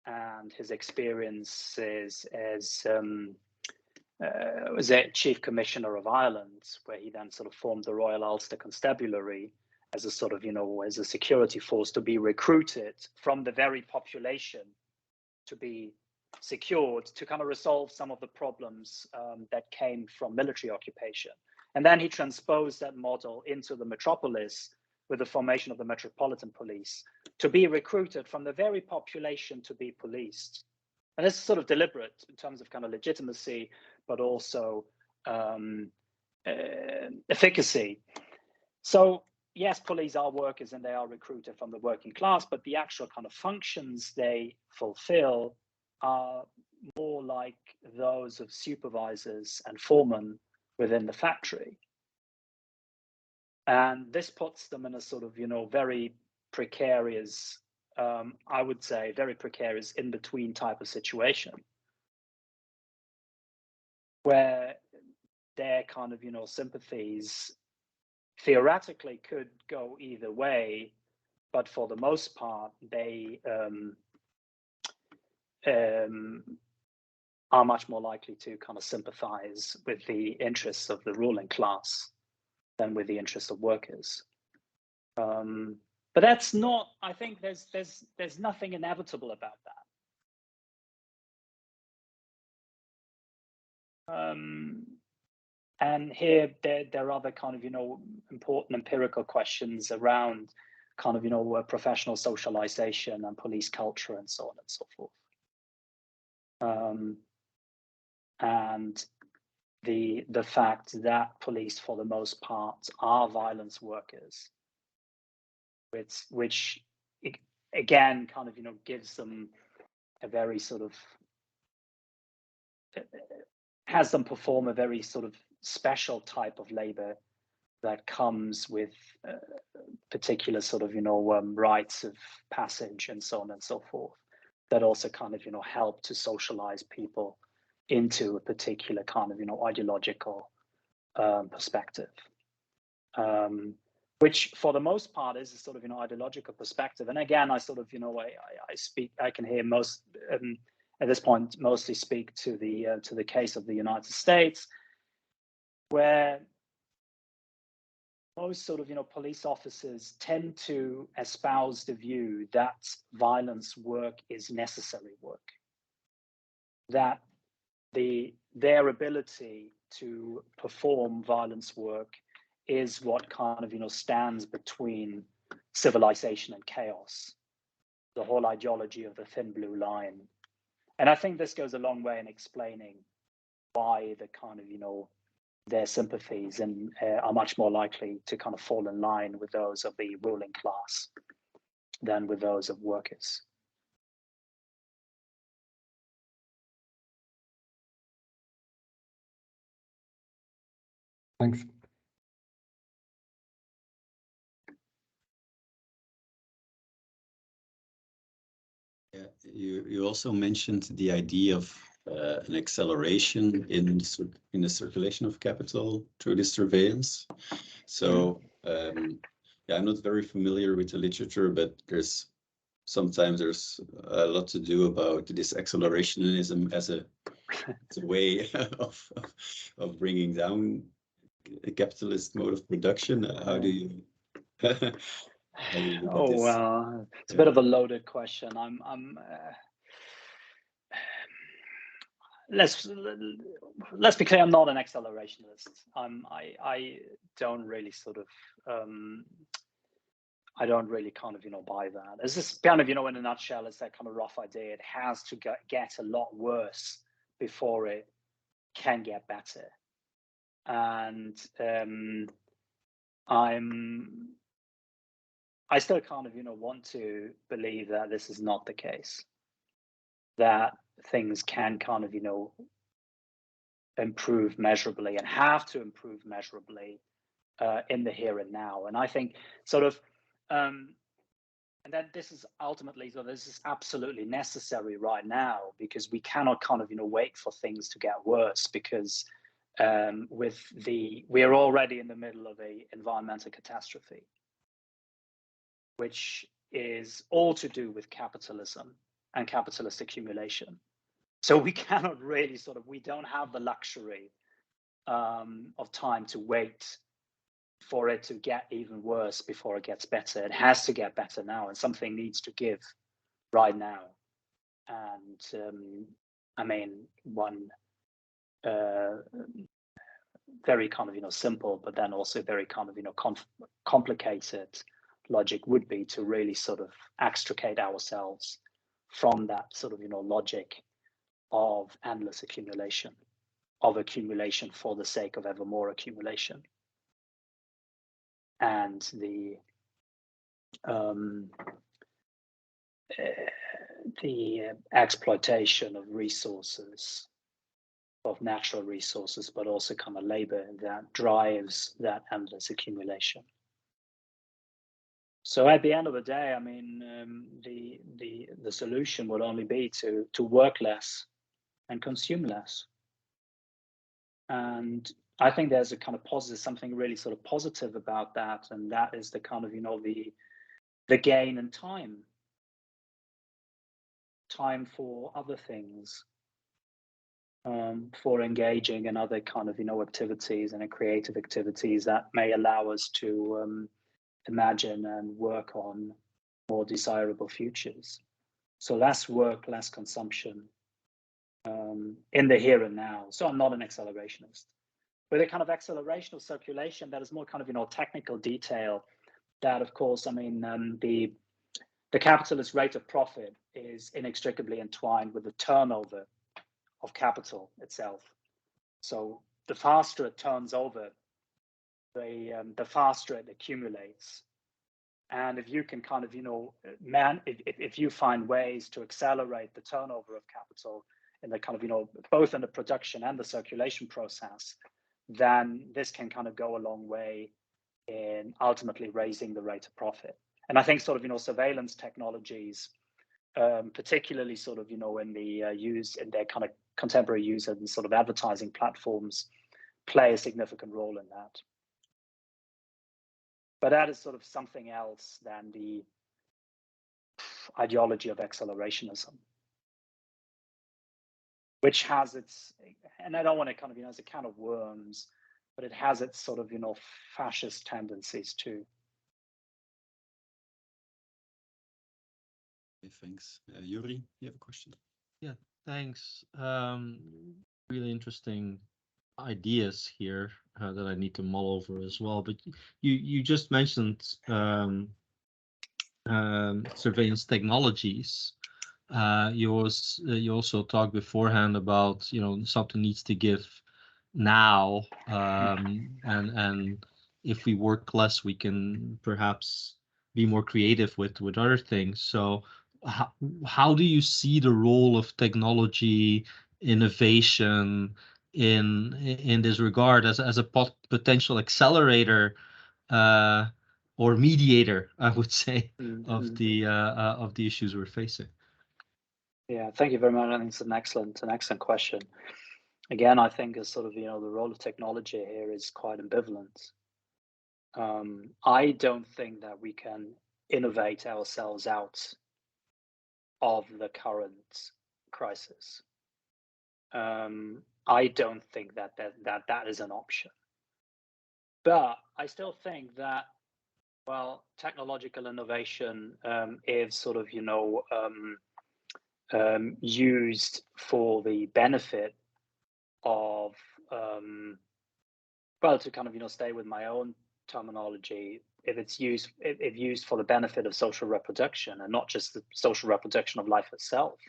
and his experiences as was a chief commissioner of Ireland, where he then formed the Royal Ulster Constabulary as a as a security force to be recruited from the very population to be secured to kind of resolve some of the problems that came from military occupation. And then he transposed that model into the metropolis with the formation of the Metropolitan Police to be recruited from the very population to be policed. And this is deliberate in terms of kind of legitimacy, but also efficacy. So yes, police are workers and they are recruited from the working class, but the actual kind of functions they fulfill are more like those of supervisors and foremen within the factory. And this puts them in a very precarious, I would say, very precarious in-between type of situation, where their kind of, sympathies theoretically could go either way, but for the most part, they are much more likely to kind of sympathize with the interests of the ruling class than with the interests of workers. But that's not, I think there's nothing inevitable about that. And here there are other kind of, important empirical questions around kind of, professional socialization and police culture and so on and so forth. And the fact that police, for the most part, are violence workers, which again kind of, gives them a very has them perform a very special type of labor that comes with particular rites of passage and so on and so forth, that also kind of help to socialize people into a particular kind of ideological perspective, which for the most part is a ideological perspective. And again, I can hear most at this point mostly speak to the case of the United States, where most police officers tend to espouse the view that violence work is necessary work, that their ability to perform violence work is what kind of stands between civilization and chaos, the whole ideology of the thin blue line. And I think this goes a long way in explaining why the kind of their sympathies and are much more likely to kind of fall in line with those of the ruling class than with those of workers. Thanks. Yeah, you also mentioned the idea of an acceleration in the circulation of capital through this surveillance. So yeah, I'm not very familiar with the literature, but sometimes there's a lot to do about this accelerationism as a way of bringing down a capitalist mode of production. How do you look at this? Well, it's a bit of a loaded question. Let's be clear, I'm not an accelerationist. I don't really I don't really kind of buy that. It's just kind of in a nutshell, it's that kind of rough idea. It has to get a lot worse before it can get better. And I still kind of, want to believe that this is not the case, that things can kind of, improve measurably and have to improve measurably in the here and now. And I think sort of, and then this is ultimately, so this is absolutely necessary right now, because we cannot kind of, wait for things to get worse, because we're already in the middle of a environmental catastrophe, which is all to do with capitalism and capitalist accumulation. So we cannot really we don't have the luxury of time to wait for it to get even worse before it gets better. It has to get better now, and something needs to give right now. And I mean, one very kind of simple, but then also very kind of complicated logic would be to really sort of extricate ourselves from that sort of logic of endless accumulation, of accumulation for the sake of ever more accumulation, and the exploitation of resources, of natural resources, but also kind of labor that drives that endless accumulation. So at the end of the day, I mean, the solution would only be to work less and consume less. And I think there's a kind of positive, something really sort of positive about that, and that is the kind of the gain in time for other things, for engaging in other kind of activities and creative activities that may allow us to imagine and work on more desirable futures. So less work, less consumption in the here and now. So I'm not an accelerationist. With a kind of acceleration of circulation that is more kind of technical detail, that of course, I mean, the capitalist rate of profit is inextricably entwined with the turnover of capital itself. So the faster it turns over, the faster it accumulates. And if you can kind of, if you find ways to accelerate the turnover of capital in the kind of, both in the production and the circulation process, then this can kind of go a long way in ultimately raising the rate of profit. And I think sort of, surveillance technologies, particularly sort of, in the use in their kind of contemporary use and sort of advertising platforms, play a significant role in that. But that is sort of something else than the ideology of accelerationism, which has its, and I don't want to kind of, as a can of worms, but it has its sort of, fascist tendencies too. Okay, thanks. Yuri, you have a question? Yeah, thanks. Really interesting ideas here that I need to mull over as well. But you just mentioned surveillance technologies. You also talked beforehand about something needs to give now, and if we work less, we can perhaps be more creative with other things. So how do you see the role of technology innovation in this regard as a potential accelerator or mediator, I would say, of the issues we're facing? Yeah, thank you very much. I think it's an excellent question. Again, I think as sort of the role of technology here is quite ambivalent. I don't think that we can innovate ourselves out of the current crisis. I don't think that is an option. But I still think that, well, technological innovation is sort of used for the benefit of well, to kind of stay with my own terminology, if used for the benefit of social reproduction and not just the social reproduction of life itself,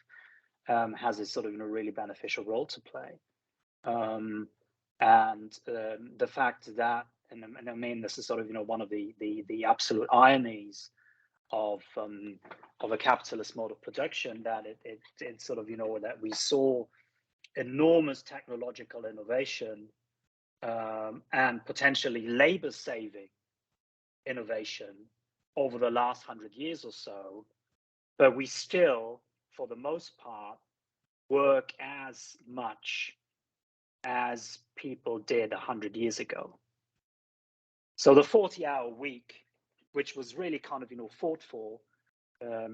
has a sort of really beneficial role to play. The fact that, and I mean, this is sort of, you know, one of the absolute ironies of a capitalist mode of production, that it sort of, you know, that we saw enormous technological innovation and potentially labor-saving innovation over the last 100 years or so, but we still, for the most part, work as much as people did 100 years ago. So the 40-hour week, which was really kind of, you know, fought for,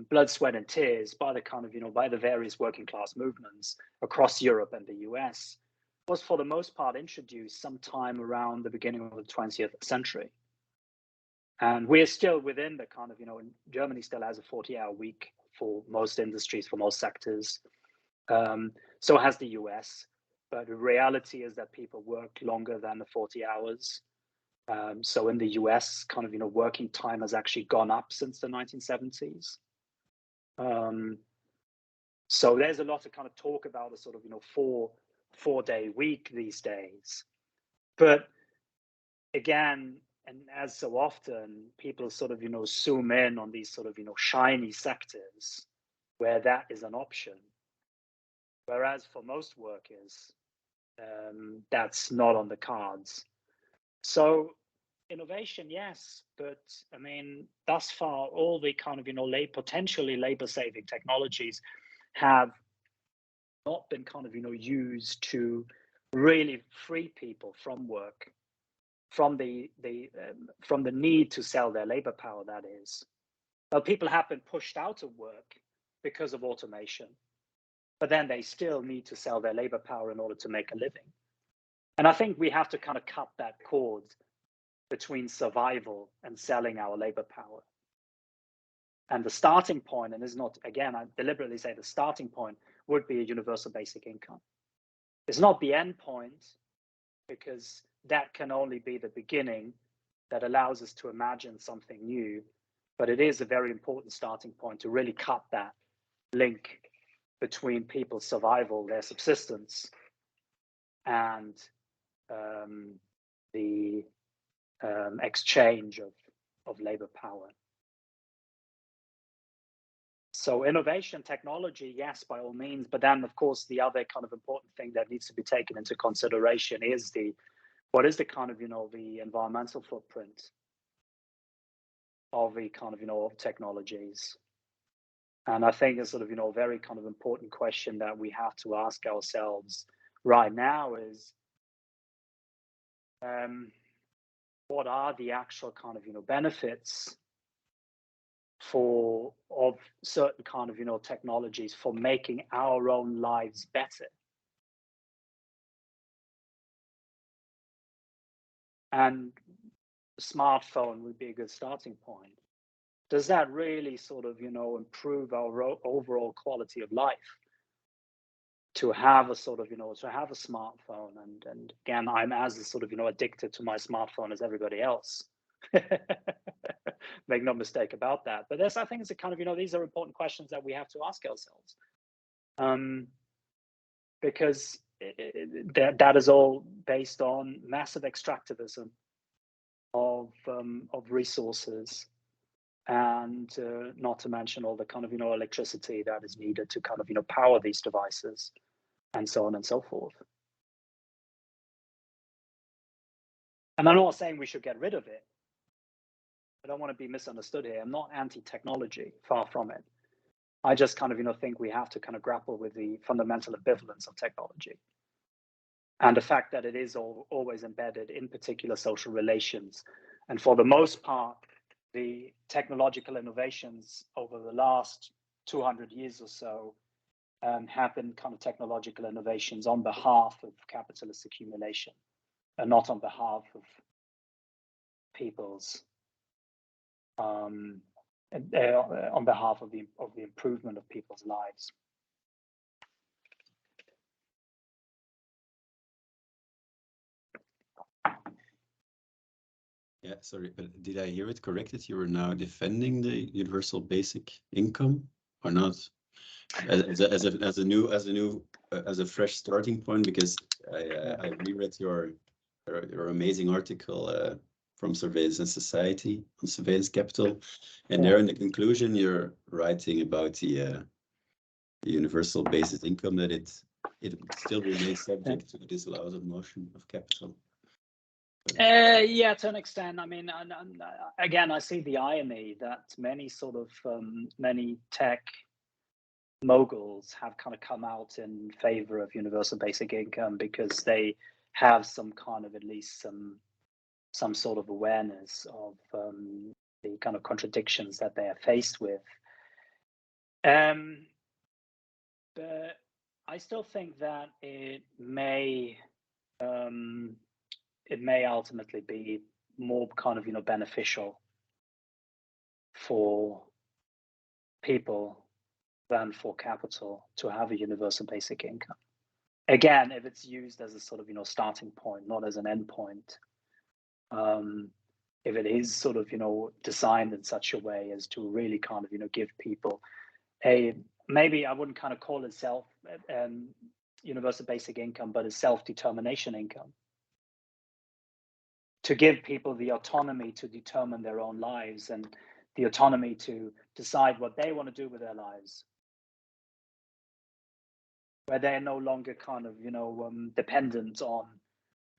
blood, sweat, and tears by the kind of, you know, by the various working class movements across Europe and the US, was for the most part introduced sometime around the beginning of the 20th century. And we're still within the kind of, you know, Germany still has a 40-hour week for most industries, for most sectors. So has the US. But the reality is that people work longer than the 40 hours. So in the US, kind of, you know, working time has actually gone up since the 1970s. So there's a lot of kind of talk about a sort of, you know, four-day week these days. But again, and as so often, people sort of, you know, zoom in on these sort of, you know, shiny sectors where that is an option. Whereas for most workers, that's not on the cards. So innovation, yes, but I mean, thus far, all the kind of, you know, potentially labor-saving technologies have not been kind of, you know, used to really free people from work, from the need to sell their labor power, that is. Well, people have been pushed out of work because of automation, but then they still need to sell their labor power in order to make a living. And I think we have to kind of cut that cord between survival and selling our labor power. And the starting point, and is not, again, I deliberately say the starting point would be a universal basic income. It's not the end point, because that can only be the beginning that allows us to imagine something new. But it is a very important starting point to really cut that link between people's survival, their subsistence, and the exchange of labor power. So innovation, technology, yes, by all means. But then, of course, the other kind of important thing that needs to be taken into consideration is what is the kind of, you know, the environmental footprint of the kind of, you know, of technologies. And I think it's sort of, you know, a very kind of important question that we have to ask ourselves right now is, what are the actual kind of, you know, benefits of certain kind of, you know, technologies for making our own lives better? And the smartphone would be a good starting point. Does that really sort of, you know, improve our overall quality of life to have a sort of, you know, to have a smartphone? And again, I'm as sort of, you know, addicted to my smartphone as everybody else. Make no mistake about that. But I think it's a kind of, you know, these are important questions that we have to ask ourselves, because that is all based on massive extractivism of resources, and not to mention all the kind of, you know, electricity that is needed to kind of, you know, power these devices, and so on and so forth. And I'm not saying we should get rid of it. I don't want to be misunderstood here. I'm not anti-technology, far from it. I just kind of, you know, think we have to kind of grapple with the fundamental ambivalence of technology, and the fact that it is always embedded in particular social relations. And for the most part, the technological innovations over the last 200 years or so have been kind of technological innovations on behalf of capitalist accumulation, and not on behalf of people's, on behalf of the improvement of people's lives. Yeah, sorry, but did I hear it correct that you were now defending the universal basic income or not? as a fresh starting point, because I reread your amazing article from Surveillance and Society on surveillance capital, and there in the conclusion you're writing about the universal basic income, that it still remains subject to the disallowed motion of capital. Yeah, to an extent. I mean, again, I see the irony that many sort of many tech moguls have kind of come out in favor of universal basic income because they have some kind of, at least some sort of awareness of the kind of contradictions that they are faced with. But I still think that it may ultimately be more kind of, beneficial for people than for capital to have a universal basic income. Again, if it's used as a sort of, starting point, not as an end point. If it is sort of, designed in such a way as to really kind of, give people maybe I wouldn't kind of call it universal basic income, but a self-determination income. To give people the autonomy to determine their own lives and the autonomy to decide what they want to do with their lives, where they're no longer kind of, dependent on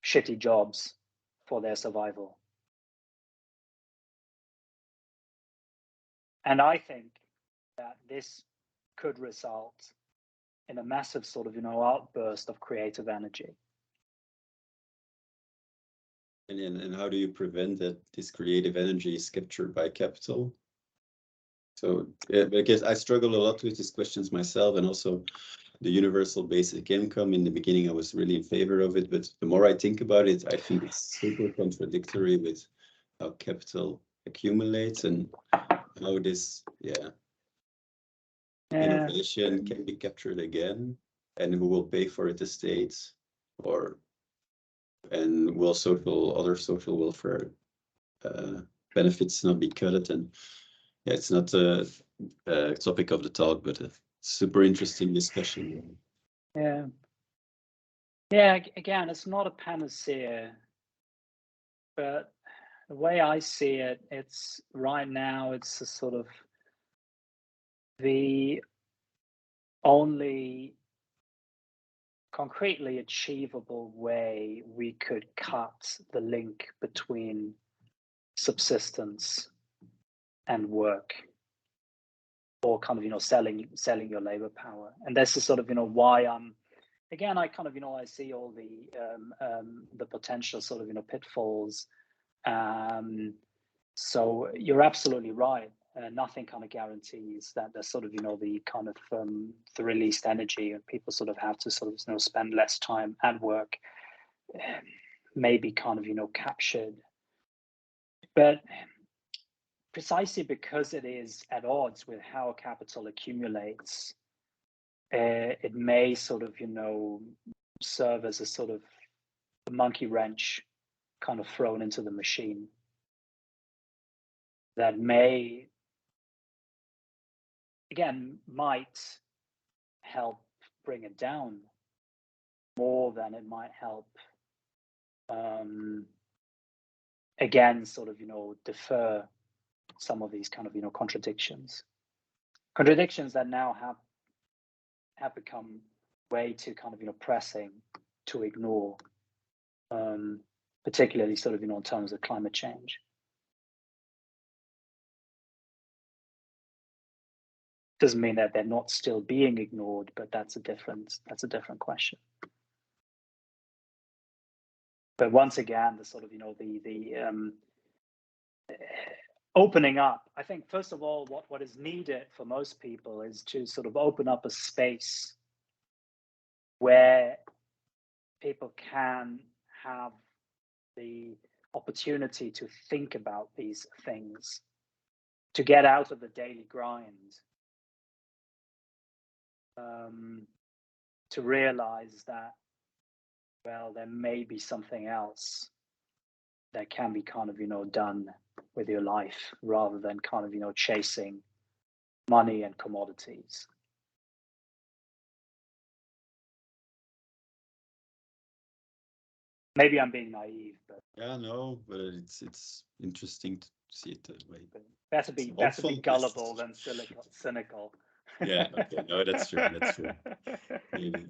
shitty jobs for their survival. And I think that this could result in a massive sort of, outburst of creative energy. And how do you prevent that this creative energy is captured by capital? So because I struggle a lot with these questions myself, and also the universal basic income. In the beginning, I was really in favor of it, but the more I think about it, I think it's super contradictory with how capital accumulates and how this, innovation can be captured again, and who will pay for it, the states, and will other social welfare benefits not be cut? And it's not a topic of the talk, but a super interesting discussion. Yeah, again, it's not a panacea, but the way I see it, it's right now, it's a sort of the only concretely achievable way we could cut the link between subsistence and work, or kind of, selling your labor power. And this is sort of, why again, I kind of, I see all the potential sort of, pitfalls. So you're absolutely right. Nothing kind of guarantees that there's sort of, the kind of the released energy, and people sort of have to sort of, spend less time at work, maybe kind of, captured. But precisely because it is at odds with how capital accumulates, it may sort of, serve as a sort of a monkey wrench kind of thrown into the machine that might help bring it down more than it might help, again, sort of, defer some of these kind of, contradictions that now have become way too kind of, pressing to ignore, particularly sort of, in terms of climate change. Doesn't mean that they're not still being ignored, but that's a different question. But once again, the sort of, the opening up, I think, first of all, what is needed for most people is to sort of open up a space where people can have the opportunity to think about these things, to get out of the daily grind, to realize that, well, there may be something else that can be kind of, done with your life, rather than kind of, chasing money and commodities. Maybe I'm being naive, but yeah, no, but it's interesting to see it that way. better be gullible than cynical. Yeah, okay, no, that's true. That's true. Maybe.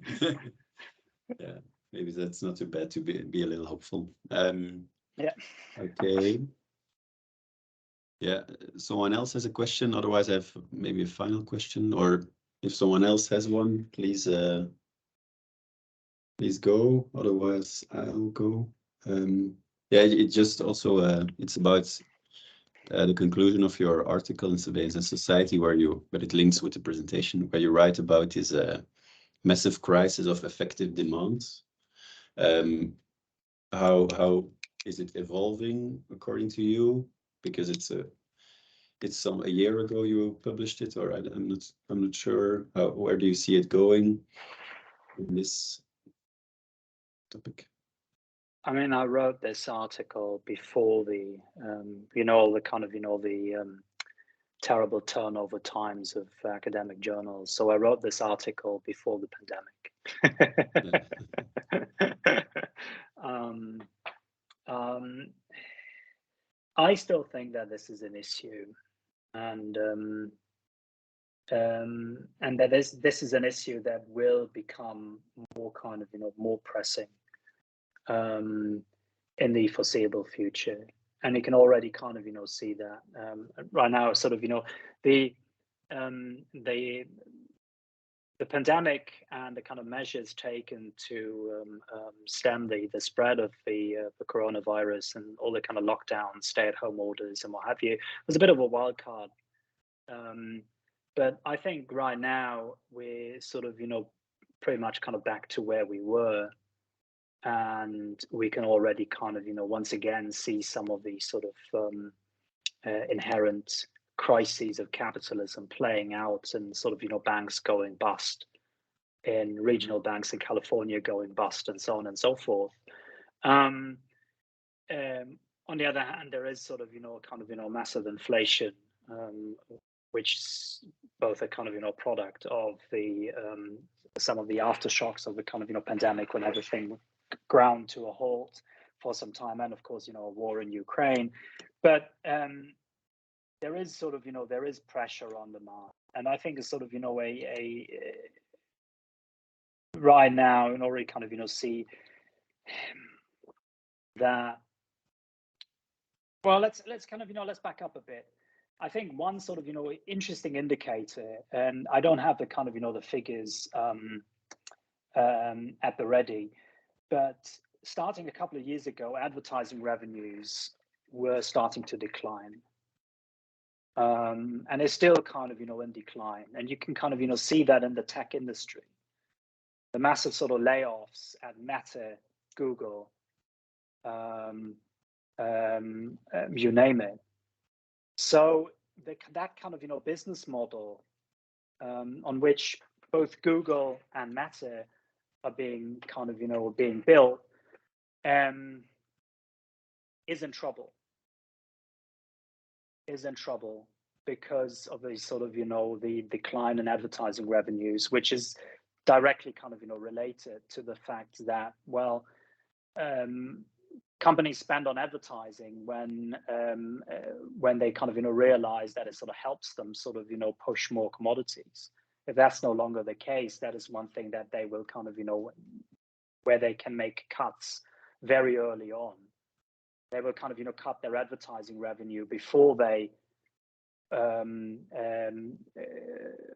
Yeah, maybe that's not too bad to be a little hopeful. Yeah. Okay. Yeah, someone else has a question. Otherwise, I have maybe a final question, or if someone else has one, please go. Otherwise, I'll go. Yeah, it just also it's about the conclusion of your article in Surveillance and Society, but it links with the presentation, where you write about this massive crisis of effective demand. How is it evolving according to you? Because it's a year ago you published it, or I'm not sure. Where do you see it going in this topic? I mean, I wrote this article before the, the terrible turnover times of academic journals. So I wrote this article before the pandemic. I still think that this is an issue, and that this is an issue that will become more more pressing in the foreseeable future. And you can already see that right now. The pandemic and the kind of measures taken to stem the spread of the coronavirus and all the kind of lockdown, stay-at-home orders and what have you was a bit of a wild card. But I think right now we're pretty much back to where we were, and we can already once again see some of the inherent crises of capitalism playing out, and banks going bust, in regional banks in California going bust, and so on and so forth. On the other hand, there is massive inflation, which is both a product of the some of the aftershocks of the pandemic, when everything ground to a halt for some time, and of course a war in Ukraine. But there is there is pressure on demand, and I think it's right now in already see that. Well, let's let's back up a bit. I think one interesting indicator, and I don't have the the figures at the ready, but starting a couple of years ago, advertising revenues were starting to decline. And it's still in decline, and you can see that in the tech industry, the massive layoffs at Meta, Google, you name it. So that business model on which both Google and Meta are being being built is in trouble. Because of the the decline in advertising revenues, which is directly related to the fact that, well, companies spend on advertising when they realize that it helps them push more commodities. If that's no longer the case, that is one thing that they will where they can make cuts very early on. They will cut their advertising revenue before they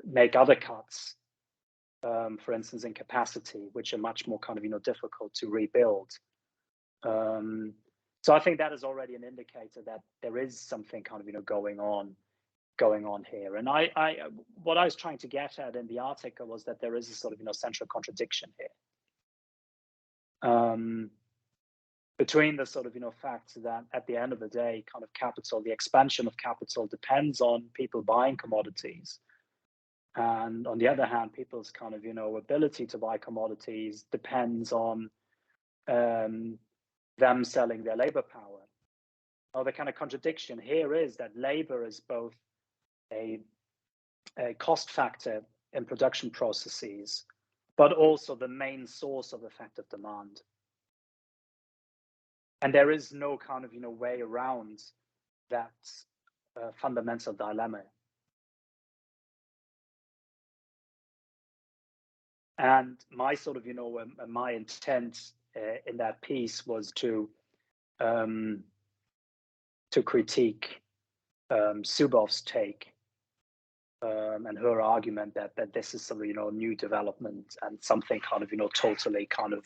make other cuts, for instance in capacity, which are much more difficult to rebuild. So I think that is already an indicator that there is something going on here. And what I was trying to get at in the article was that there is a central contradiction here, between the fact that at the end of the day, capital, the expansion of capital depends on people buying commodities, and on the other hand, people's ability to buy commodities depends on them selling their labor power. Well, the contradiction here is that labor is both a cost factor in production processes, but also the main source of effective demand. And there is no kind of, way around that fundamental dilemma. And my sort of, my intent in that piece was to critique Zuboff's take and her argument that this is sort of, new development and something kind of, totally kind of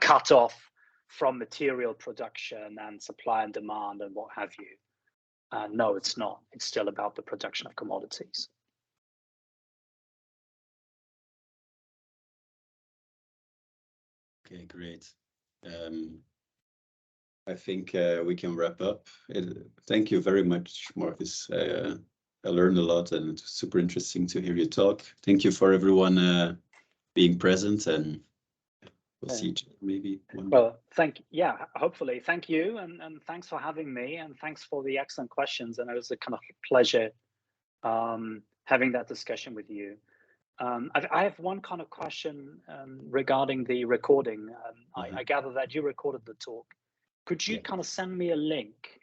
cut off from material production and supply and demand and what have you. No, it's not. It's still about the production of commodities. Okay, great. I think we can wrap up. Thank you very much, Markus. I learned a lot and it's super interesting to hear you talk. Thank you for everyone being present, and we'll see each other maybe one day. Well, hopefully. Thank you, and thanks for having me, and thanks for the excellent questions. And it was a kind of pleasure having that discussion with you. I have one kind of question regarding the recording. I gather that you recorded the talk. Could you kind of send me a link